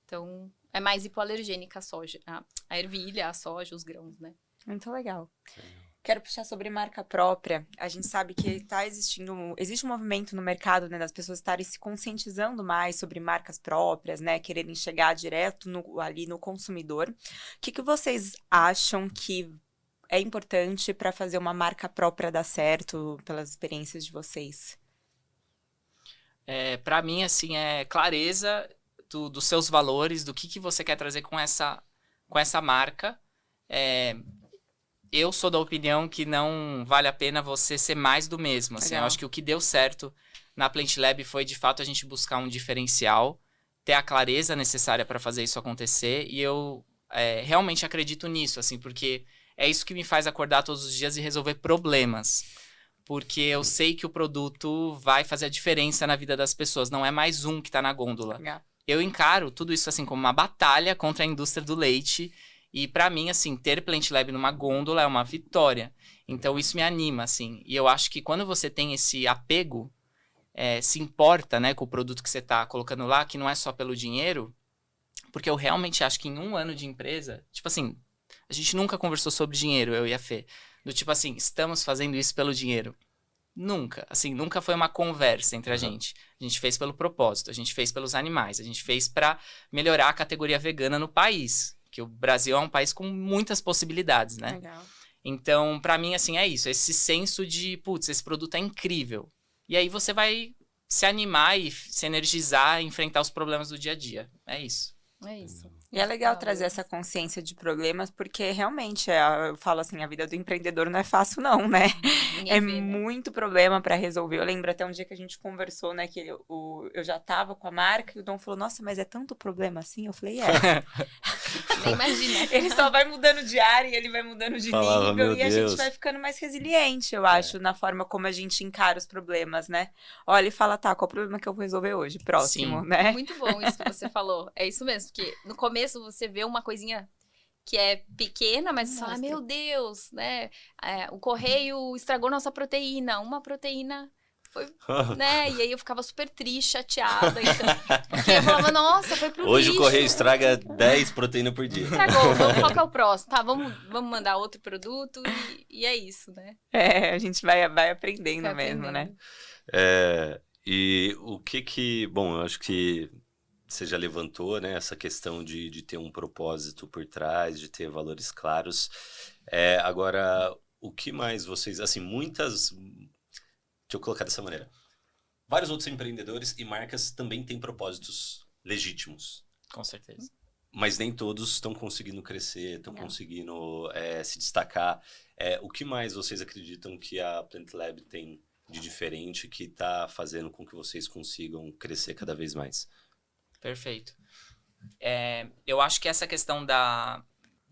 Então, é mais hipoalergênica a soja, a ervilha, a soja, os grãos, né. Muito legal. Quero puxar sobre marca própria. A gente sabe que existe um movimento no mercado, né, das pessoas estarem se conscientizando mais sobre marcas próprias, né, quererem chegar direto ali no consumidor. O que vocês acham que é importante para fazer uma marca própria dar certo, pelas experiências de vocês? Para mim, assim, é clareza dos seus valores, do que você quer trazer com essa marca. Eu sou da opinião que não vale a pena você ser mais do mesmo. Assim, eu acho que o que deu certo na Plant Lab foi, de fato, a gente buscar um diferencial, ter a clareza necessária para fazer isso acontecer. E eu realmente acredito nisso, assim, porque é isso que me faz acordar todos os dias e resolver problemas. Porque eu sei que o produto vai fazer a diferença na vida das pessoas. Não é mais um que está na gôndola. Legal. Eu encaro tudo isso assim como uma batalha contra a indústria do leite. E pra mim, assim, ter Plant Lab numa gôndola é uma vitória. Então isso me anima, assim. E eu acho que quando você tem esse apego, se importa, né, com o produto que você tá colocando lá, que não é só pelo dinheiro, porque eu realmente acho que em 1 ano de empresa, tipo assim, a gente nunca conversou sobre dinheiro, eu e a Fê. Do tipo assim, estamos fazendo isso pelo dinheiro. Nunca, assim, nunca foi uma conversa entre a gente. A gente fez pelo propósito, a gente fez pelos animais, a gente fez pra melhorar a categoria vegana no país. Que o Brasil é um país com muitas possibilidades, né? Legal. Então, pra mim, assim, é isso. Esse senso de, putz, esse produto é incrível. E aí você vai se animar e se energizar e enfrentar os problemas do dia a dia. É isso. É isso. E é legal trazer essa consciência de problemas, porque realmente, eu falo assim, a vida do empreendedor não é fácil não, né? Ninguém vê, né? Muito problema para resolver. Eu lembro até um dia que a gente conversou, né, que eu já tava com a marca e o Dom falou, nossa, mas é tanto problema assim? Eu falei, Nem imagina. Ele só vai mudando de área e ele vai mudando de Falava, nível meu e a gente Deus. vai ficando mais resiliente, eu acho, na forma como a gente encara os problemas, né? Olha e fala, tá, qual o problema que eu vou resolver hoje? Próximo, Sim. né? Muito bom isso que você falou. É isso mesmo, porque no começo você vê uma coisinha que é pequena, mas você fala, meu Deus, né? O correio estragou nossa proteína. Uma proteína foi, né? E aí eu ficava super triste, chateada. Então, porque eu falava, nossa, foi pro Hoje lixo. o correio estraga 10 proteínas por dia. Estragou, qual que é o próximo? Tá, vamos mandar outro produto e é isso, né? A gente vai aprendendo Vai mesmo, né? aprendendo. E o que... Bom, eu acho que você já levantou, né, essa questão de ter um propósito por trás, de ter valores claros. Agora, o que mais vocês... Assim, Deixa eu colocar dessa maneira. Vários outros empreendedores e marcas também têm propósitos legítimos. Com certeza. Mas nem todos estão conseguindo crescer, estão Não. conseguindo se destacar. O que mais vocês acreditam que a Plant Lab tem de diferente que está fazendo com que vocês consigam crescer cada vez mais? Perfeito. Eu acho que essa questão da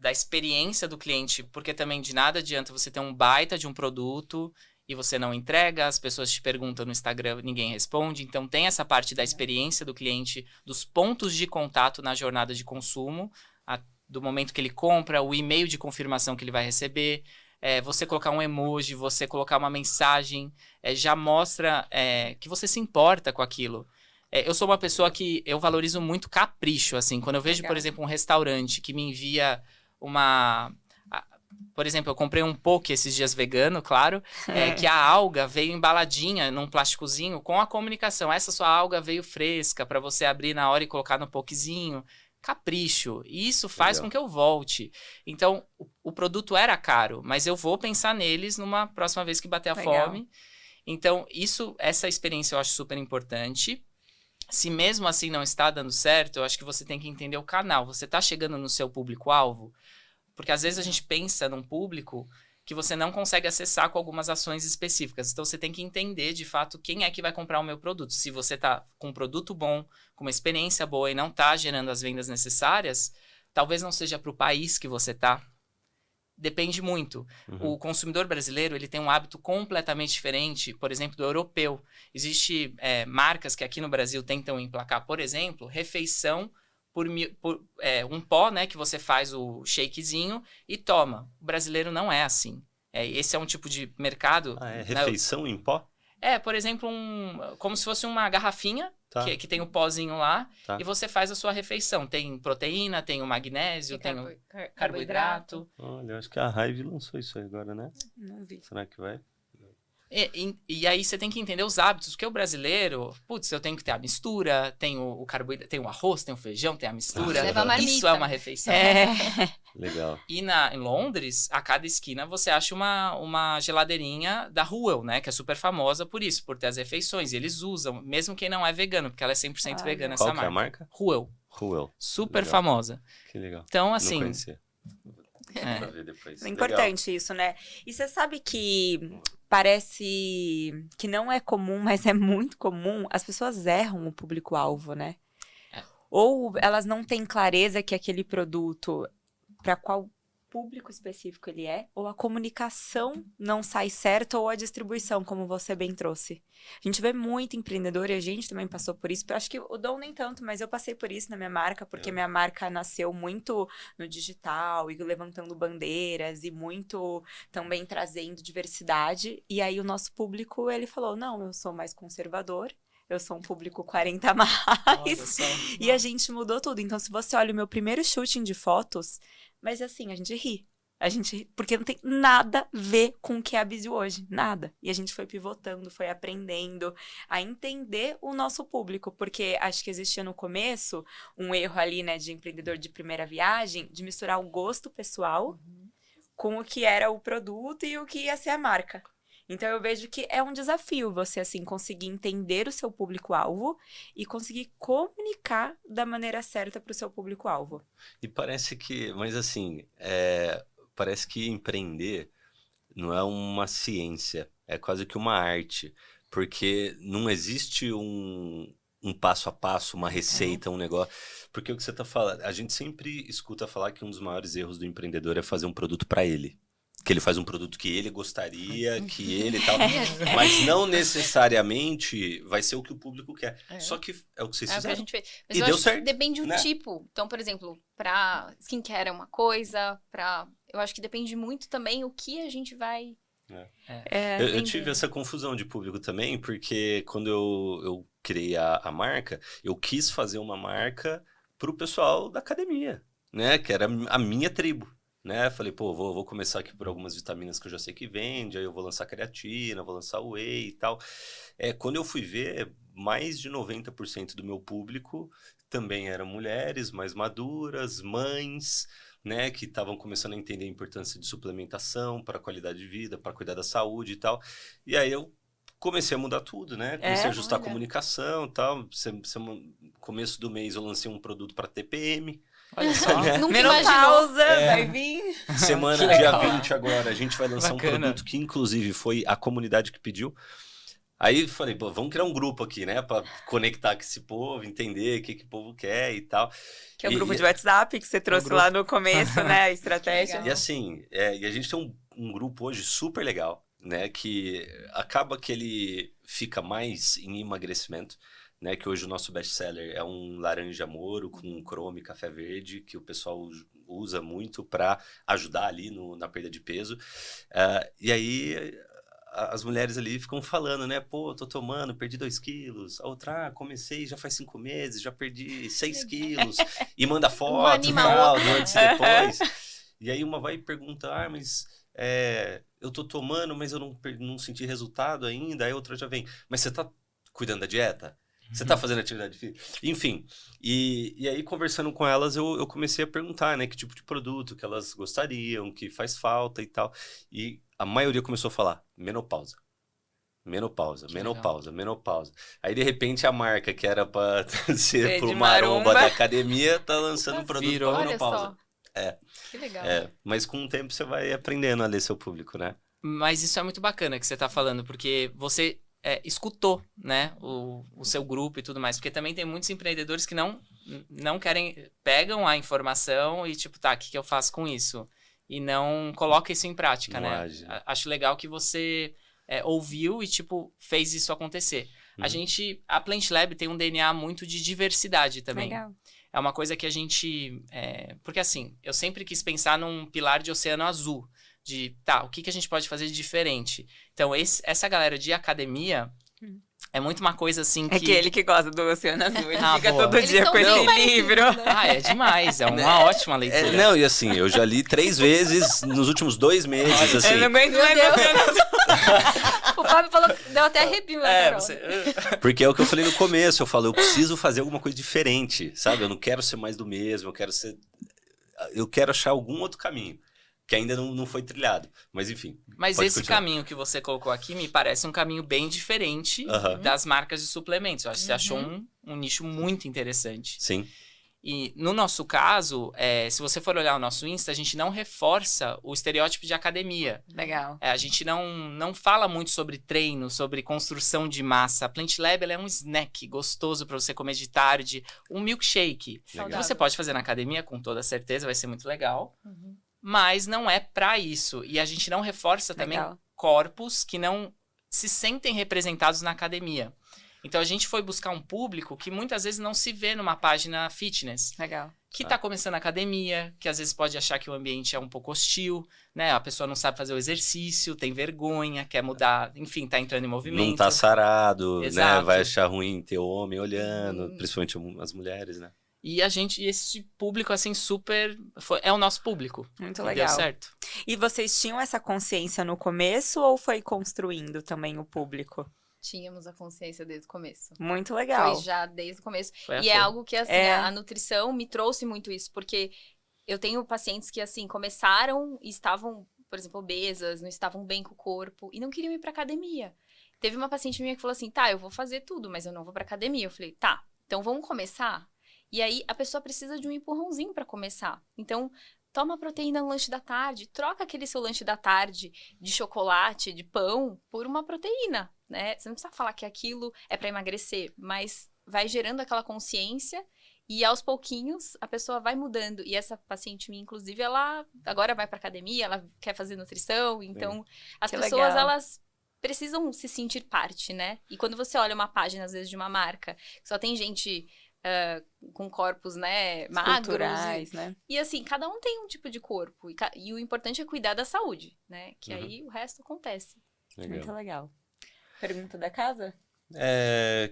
experiência do cliente, porque também de nada adianta você ter um baita de um produto e você não entrega, as pessoas te perguntam no Instagram, ninguém responde. Então tem essa parte da experiência do cliente, dos pontos de contato na jornada de consumo, do momento que ele compra, o e-mail de confirmação que ele vai receber, você colocar um emoji, você colocar uma mensagem, já mostra que você se importa com aquilo. Eu sou uma pessoa que eu valorizo muito capricho, assim. Quando eu vejo, por exemplo, um restaurante que me envia por exemplo, eu comprei um poke esses dias vegano, claro, que a alga veio embaladinha num plásticozinho com a comunicação. Essa sua alga veio fresca para você abrir na hora e colocar no pokezinho. Capricho. E isso faz Legal. com que eu volte. Então, o produto era caro, mas eu vou pensar neles numa próxima vez que bater a Legal. fome. Então, essa experiência eu acho super importante. Se mesmo assim não está dando certo, eu acho que você tem que entender o canal. Você está chegando no seu público-alvo? Porque às vezes a gente pensa num público que você não consegue acessar com algumas ações específicas. Então você tem que entender, de fato, quem é que vai comprar o meu produto. Se você está com um produto bom, com uma experiência boa e não está gerando as vendas necessárias, talvez não seja para o país que você está. Depende muito. O consumidor brasileiro, ele tem um hábito completamente diferente, por exemplo, do europeu. Existem marcas que aqui no Brasil tentam emplacar, por exemplo, refeição um pó, né, que você faz o shakezinho e toma. O brasileiro não é assim. Esse é um tipo de mercado... refeição em pó? Por exemplo, como se fosse uma garrafinha, Tá. que tem o pozinho lá, Tá. e você faz a sua refeição. Tem proteína, tem o magnésio, tem o carboidrato. Olha, acho que a Hive lançou isso aí agora, né? Não vi. Será que vai? E aí você tem que entender os hábitos, porque o brasileiro, eu tenho que ter a mistura, tem o carboidrato, tem o arroz, tem o feijão, tem a mistura. Leva a marmita. Isso é uma refeição. Legal. E em Londres, a cada esquina você acha uma geladeirinha da Ruel, né? Que é super famosa por isso, por ter as refeições. E eles usam, mesmo quem não é vegano, porque ela é 100% vegana, Qual essa que é a marca. marca? Ruel. Super Legal. famosa. Que legal. Então, Não assim... conhecia. Pra ver depois. É importante isso, né? E você sabe que parece que não é comum, mas é muito comum, as pessoas erram o público-alvo, né? Ou elas não têm clareza que aquele produto, para qual público específico ele é, ou a comunicação não sai certa, ou a distribuição, como você bem trouxe. A gente vê muito empreendedor, e a gente também passou por isso. Acho que o Dom nem tanto, mas eu passei por isso na minha marca, porque minha marca nasceu muito no digital, e levantando bandeiras, e muito também trazendo diversidade. E aí o nosso público, ele falou, não, eu sou mais conservador, eu sou um público 40 a mais, e a gente mudou tudo. Então, se você olha o meu primeiro shooting de fotos, mas assim, a gente ri. Porque não tem nada a ver com o que é a Bizio hoje. Nada. E a gente foi pivotando, foi aprendendo a entender o nosso público. Porque acho que existia no começo um erro ali, né, de empreendedor de primeira viagem, de misturar o gosto pessoal com o que era o produto e o que ia ser a marca. Então, eu vejo que é um desafio você, assim, conseguir entender o seu público-alvo e conseguir comunicar da maneira certa para o seu público-alvo. E parece que, mas assim, parece que empreender não é uma ciência, é quase que uma arte, porque não existe um passo a passo, uma receita, um negócio. Porque o que você está falando, a gente sempre escuta falar que um dos maiores erros do empreendedor é fazer um produto para ele. Que ele faz um produto que ele gostaria, que ele tal. Mas não necessariamente vai ser o que o público quer. Só que é o que vocês É o que a fizeram. gente fez. Mas E eu deu acho certo, que depende do né? tipo. Então, por exemplo, pra skincare é uma coisa, eu acho que depende muito também o que a gente vai... Eu tive essa confusão de público também, porque quando eu criei a marca, eu quis fazer uma marca pro pessoal da academia, né? Que era a minha tribo. Né? Falei, vou começar aqui por algumas vitaminas que eu já sei que vende, aí eu vou lançar creatina, vou lançar whey e tal. Quando eu fui ver, mais de 90% do meu público também eram mulheres mais maduras, mães, né? Que estavam começando a entender a importância de suplementação para a qualidade de vida, para cuidar da saúde e tal. E aí eu comecei a mudar tudo, né? Comecei a ajustar a comunicação e tal. Começo do mês eu lancei um produto para TPM. Olha só. Nunca Menopausa, vai vir. Semana, dia 20 agora, a gente vai lançar Bacana. um produto que, inclusive, foi a comunidade que pediu. Aí falei, vamos criar um grupo aqui, né? Pra conectar com esse povo, entender o que o povo quer e tal. Que é o grupo de WhatsApp que você trouxe lá no começo, né? A estratégia. E assim, e a gente tem um grupo hoje super legal, né? Que acaba que ele fica mais em emagrecimento. Né, que hoje o nosso best-seller é um laranja moro com crome café verde, que o pessoal usa muito para ajudar ali na perda de peso. E aí as mulheres ali ficam falando, né? Tô tomando, perdi 2 quilos. A outra, comecei já faz 5 meses, já perdi 6 quilos. E manda foto, tal, antes e depois. E aí uma vai e pergunta, mas... eu tô tomando, mas eu não senti resultado ainda. Aí outra já vem, mas você tá cuidando da dieta? Você tá fazendo atividade física? Enfim, e aí conversando com elas, eu comecei a perguntar, né, que tipo de produto que elas gostariam, que faz falta e tal. E a maioria começou a falar, menopausa. Menopausa. Aí, de repente, a marca que era pra ser pro maromba da academia, tá lançando um produto pra menopausa. Olha só. Que legal. Mas com o tempo você vai aprendendo a ler seu público, né? Mas isso é muito bacana que você tá falando, porque você... escutou, né, o seu grupo e tudo mais, porque também tem muitos empreendedores que não querem, pegam a informação e tipo, o que eu faço com isso? E não coloca isso em prática, né? Acho legal que você ouviu e tipo, fez isso acontecer. A Plant Lab tem um DNA muito de diversidade também. Legal. é uma coisa que a gente... porque assim, eu sempre quis pensar num pilar de oceano azul. De, o que a gente pode fazer de diferente? Então, essa galera de academia é muito uma coisa assim que... É que ele que gosta do Oceano Azul, ele fica boa. todo Eles dia são com esse bem parecidos, livro. né? é demais. É uma ótima leitura. Não, e assim, eu já li 3 vezes nos últimos 2 meses, assim. Eu não aguento Meu mais Deus. Oceano Azul. O Fábio falou, deu até arrepio. Porque é o que eu falei no começo, eu falo, eu preciso fazer alguma coisa diferente, sabe? Eu não quero ser mais do mesmo, eu quero achar algum outro caminho, que ainda não foi trilhado, mas enfim. Mas pode esse continuar. caminho que você colocou aqui me parece um caminho bem diferente Aham. das marcas de suplementos. Eu acho que você achou um nicho muito interessante. Sim, E no nosso caso, se você for olhar o nosso Insta, a gente não reforça o estereótipo de academia. Legal. A gente não fala muito sobre treino, sobre construção de massa. A Plant Lab ela é um snack gostoso para você comer de tarde, um milkshake. Legal. Você pode fazer na academia, com toda certeza, vai ser muito legal. Mas não é para isso. E a gente não reforça também Legal. corpos que não se sentem representados na academia. Então a gente foi buscar um público que muitas vezes não se vê numa página fitness. Legal. Que tá começando a academia, que às vezes pode achar que o ambiente é um pouco hostil, né? A pessoa não sabe fazer o exercício, tem vergonha, quer mudar, enfim, tá entrando em movimento. não tá sarado, né? Exato. Vai achar ruim ter o homem olhando, principalmente as mulheres, né? E esse público, assim, é o nosso público. Muito E legal. deu certo. E vocês tinham essa consciência no começo ou foi construindo também o público? Tínhamos a consciência desde o começo. Muito legal. Foi já desde o começo. Foi a E é flor. algo que, assim, É. a nutrição me trouxe muito isso, porque eu tenho pacientes que, assim, começaram e estavam, por exemplo, obesas, não estavam bem com o corpo e não queriam ir pra academia. Teve uma paciente minha que falou assim, eu vou fazer tudo, mas eu não vou pra academia. Eu falei, então vamos começar? E aí, a pessoa precisa de um empurrãozinho pra começar. Então, toma proteína no lanche da tarde, troca aquele seu lanche da tarde de chocolate, de pão, por uma proteína, né? Você não precisa falar que aquilo é pra emagrecer, mas vai gerando aquela consciência e aos pouquinhos a pessoa vai mudando. E essa paciente minha, inclusive, ela agora vai pra academia, ela quer fazer nutrição, então as Que pessoas, legal. elas precisam se sentir parte, né? E quando você olha uma página, às vezes, de uma marca, que só tem gente com corpos, né, magros. Culturais, né? E assim, cada um tem um tipo de corpo. E o importante é cuidar da saúde, né? Que Uhum. aí o resto acontece. Muito legal. Pergunta da casa?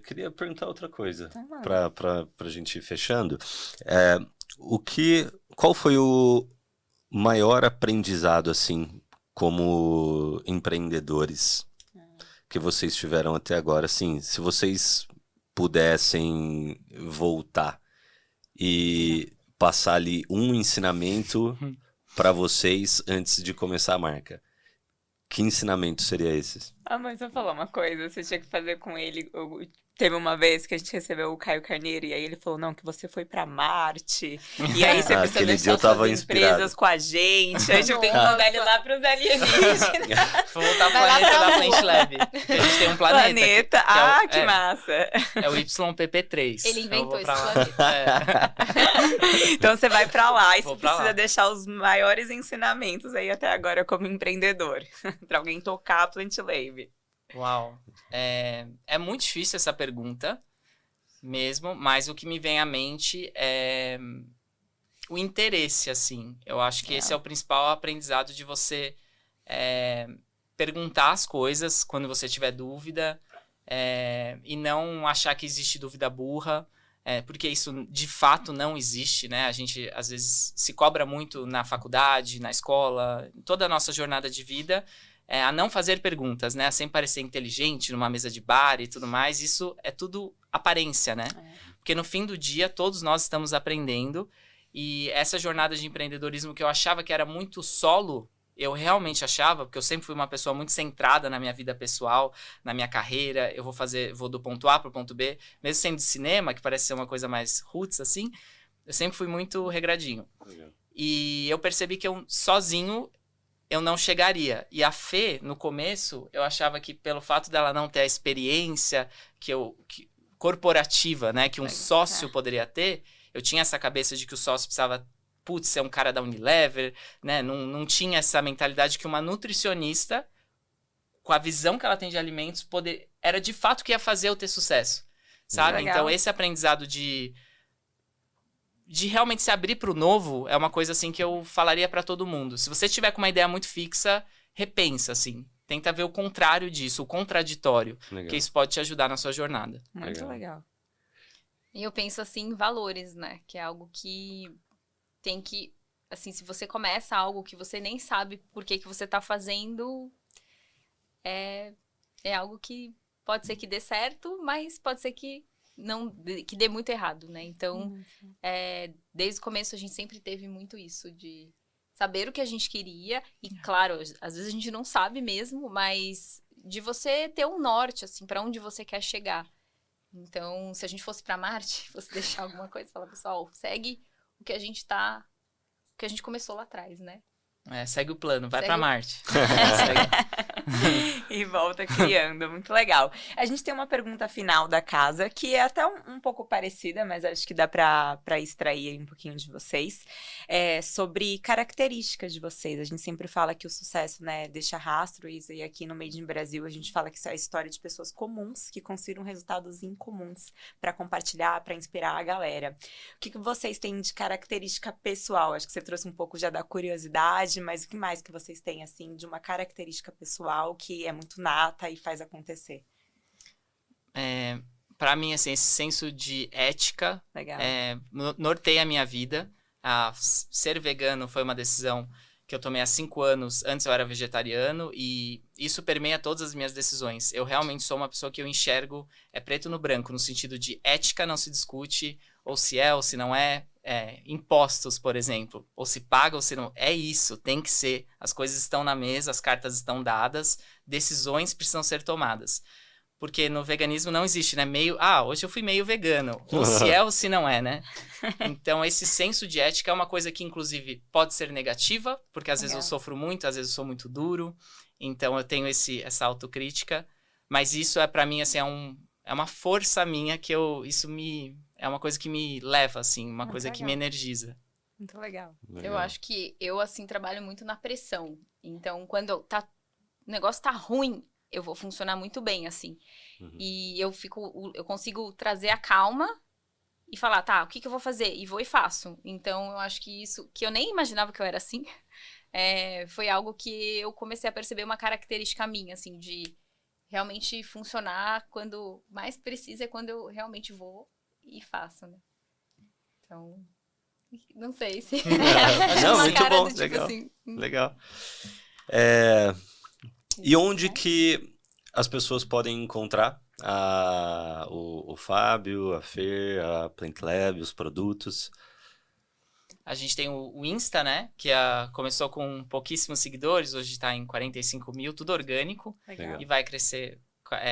Queria perguntar outra coisa, Então, manda. pra gente ir fechando. Qual foi o maior aprendizado, assim, como empreendedores que vocês tiveram até agora? Assim, se vocês pudessem voltar e passar ali um ensinamento para vocês antes de começar a marca, que ensinamento seria esse? Mas eu vou falar uma coisa, você tinha que fazer com ele. Teve uma vez que a gente recebeu o Caio Carneiro e aí ele falou, não, que você foi pra Marte. E aí você precisa Aquele dia deixar eu tava suas inspirado. empresas com a gente. A gente tem que mandar ele lá pros alienígenas. Vou voltar ao Vai lá planeta pra da Lua. Plant Lab. Que a gente tem um planeta. Que massa. É o YPP3. Ele inventou Eu vou esse pra lá. planeta. Então você vai pra lá e Vou você pra precisa lá. deixar os maiores ensinamentos aí até agora como empreendedor. Pra alguém tocar a Plant Lab. Uau. É muito difícil essa pergunta mesmo, mas o que me vem à mente é o interesse, assim. Eu acho que esse é o principal aprendizado de você perguntar as coisas quando você tiver dúvida e não achar que existe dúvida burra, porque isso de fato não existe, né? A gente às vezes se cobra muito na faculdade, na escola, em toda a nossa jornada de vida, a não fazer perguntas, né? A sempre parecer inteligente numa mesa de bar e tudo mais. Isso é tudo aparência, né? Porque no fim do dia, todos nós estamos aprendendo. E essa jornada de empreendedorismo que eu achava que era muito solo, eu realmente achava, porque eu sempre fui uma pessoa muito centrada na minha vida pessoal, na minha carreira. Eu vou do ponto A para o ponto B. Mesmo sendo de cinema, que parece ser uma coisa mais roots, assim, eu sempre fui muito regradinho. E eu percebi que eu sozinho eu não chegaria. E a Fê, no começo, eu achava que pelo fato dela não ter a experiência corporativa, né, que um sócio poderia ter, eu tinha essa cabeça de que o sócio precisava, ser um cara da Unilever, né, não tinha essa mentalidade que uma nutricionista, com a visão que ela tem de alimentos, era de fato que ia fazer eu ter sucesso, sabe? Legal. Então, esse aprendizado de de realmente se abrir para o novo é uma coisa assim que eu falaria para todo mundo. Se você tiver com uma ideia muito fixa, repensa, assim. Tenta ver o contrário disso, o contraditório, Legal. que isso pode te ajudar na sua jornada. Muito legal. E eu penso assim em valores, né? Que é algo que tem que, assim, se você começa algo que você nem sabe por que você tá fazendo, é algo que pode ser que dê certo, mas pode ser que não, que dê muito errado, né? Então, desde o começo a gente sempre teve muito isso de saber o que a gente queria e, claro, às vezes a gente não sabe mesmo, mas de você ter um norte, assim, para onde você quer chegar. Então, se a gente fosse para Marte, fosse deixar alguma coisa, falar, pessoal, segue o que a gente o que a gente começou lá atrás, né? Segue o plano, vai Segue para o- Marte. E volta criando, muito legal. A gente tem uma pergunta final da casa, que é até um pouco parecida, mas acho que dá para extrair aí um pouquinho de vocês, sobre características de vocês. A gente sempre fala que o sucesso, né, deixa rastros, e aqui no Made in Brasil a gente fala que isso é a história de pessoas comuns que conseguiram resultados incomuns para compartilhar, para inspirar a galera. O que vocês têm de característica pessoal? Acho que você trouxe um pouco já da curiosidade, mas o que mais que vocês têm, assim, de uma característica pessoal que é muito nata e faz acontecer? Para mim, assim, esse senso de ética Legal. norteia a minha vida. Ser vegano foi uma decisão que eu tomei há 5 anos. Antes eu era vegetariano e isso permeia todas as minhas decisões. Eu realmente sou uma pessoa que eu enxergo preto no branco, no sentido de ética não se discute, ou se é ou se não é. Impostos, por exemplo, ou se paga ou se não. É isso, tem que ser. As coisas estão na mesa, as cartas estão dadas, decisões precisam ser tomadas. Porque no veganismo não existe, né? Hoje eu fui meio vegano. Ou se é ou se não é, né? Então, esse senso de ética é uma coisa que, inclusive, pode ser negativa, porque às vezes eu sofro muito, às vezes eu sou muito duro. Então, eu tenho essa autocrítica. Mas isso pra mim, assim, é uma força minha que é uma coisa que me leva, assim, uma coisa que me energiza. Muito legal. Eu acho que eu, assim, trabalho muito na pressão. Então, quando o negócio tá ruim, eu vou funcionar muito bem, assim. Uhum. E eu consigo trazer a calma e falar, tá, o que eu vou fazer? E vou e faço. Então, eu acho que isso, que eu nem imaginava que eu era assim, foi algo que eu comecei a perceber uma característica minha, assim, de realmente funcionar quando mais precisa, é quando eu realmente vou e faço, né? Então, não sei se... Não, uma muito cara bom, do tipo legal. assim, Legal. E onde que as pessoas podem encontrar o Fábio, a Fer, a Plant Lab, os produtos? A gente tem o Insta, né? Que começou com pouquíssimos seguidores, hoje está em 45 mil, tudo orgânico. Legal. E vai crescer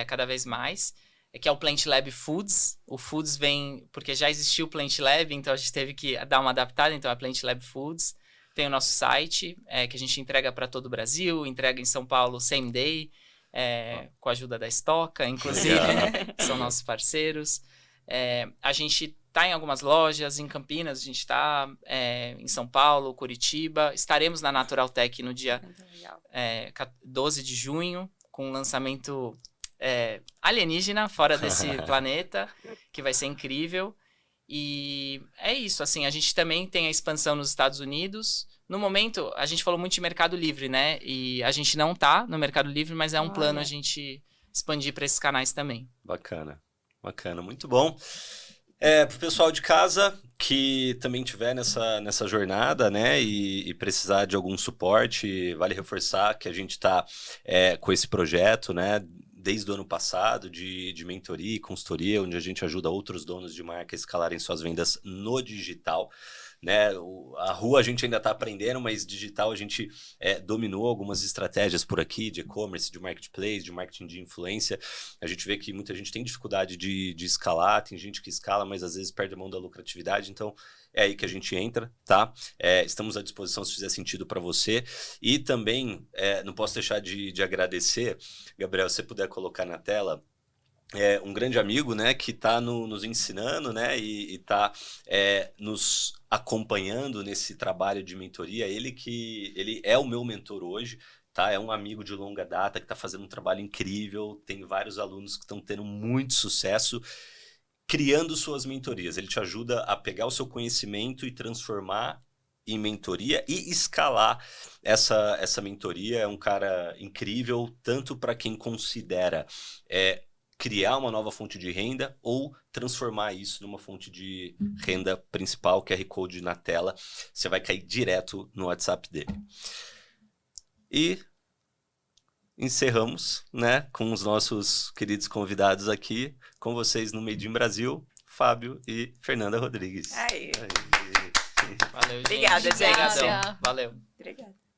cada vez mais. Que é o Plant Lab Foods. O Foods vem porque já existiu o Plant Lab, então a gente teve que dar uma adaptada, então é Plant Lab Foods. Tem o nosso site, que a gente entrega para todo o Brasil, entrega em São Paulo same day, com a ajuda da Estoca, inclusive, são nossos parceiros. A gente está em algumas lojas, em Campinas, a gente está em São Paulo, Curitiba. Estaremos na Natural Tech no dia 12 de junho, com um lançamento alienígena, fora desse planeta, que vai ser incrível. E é isso, assim, a gente também tem a expansão nos Estados Unidos. No momento, a gente falou muito de Mercado Livre, né? E a gente não tá no Mercado Livre, mas é um plano a gente expandir para esses canais também. Bacana, bacana, muito bom. Pro pessoal de casa que também tiver nessa jornada, né, e precisar de algum suporte, vale reforçar que a gente está com esse projeto, né, desde o ano passado, de mentoria e consultoria, onde a gente ajuda outros donos de marca a escalarem suas vendas no digital. Né? A rua a gente ainda está aprendendo, mas digital a gente dominou algumas estratégias por aqui, de e-commerce, de marketplace, de marketing de influência. A gente vê que muita gente tem dificuldade de escalar, tem gente que escala, mas às vezes perde a mão da lucratividade, então é aí que a gente entra, tá? Estamos à disposição se fizer sentido para você. E também, não posso deixar de agradecer, Gabriel, se você puder colocar na tela, um grande amigo, né, que está nos ensinando, né, e está nos acompanhando nesse trabalho de mentoria. Ele é o meu mentor hoje, tá? É um amigo de longa data que está fazendo um trabalho incrível, tem vários alunos que estão tendo muito sucesso. criando suas mentorias. Ele te ajuda a pegar o seu conhecimento e transformar em mentoria e escalar essa mentoria. É um cara incrível, tanto para quem considera criar uma nova fonte de renda ou transformar isso numa fonte de renda principal, QR Code na tela. Você vai cair direto no WhatsApp dele. E encerramos, né, com os nossos queridos convidados aqui, com vocês no Made in Brasil, Fábio e Fernanda Rodrigues. Aí. Valeu, gente. Obrigada, gente. Obrigadão. Valeu. Obrigada.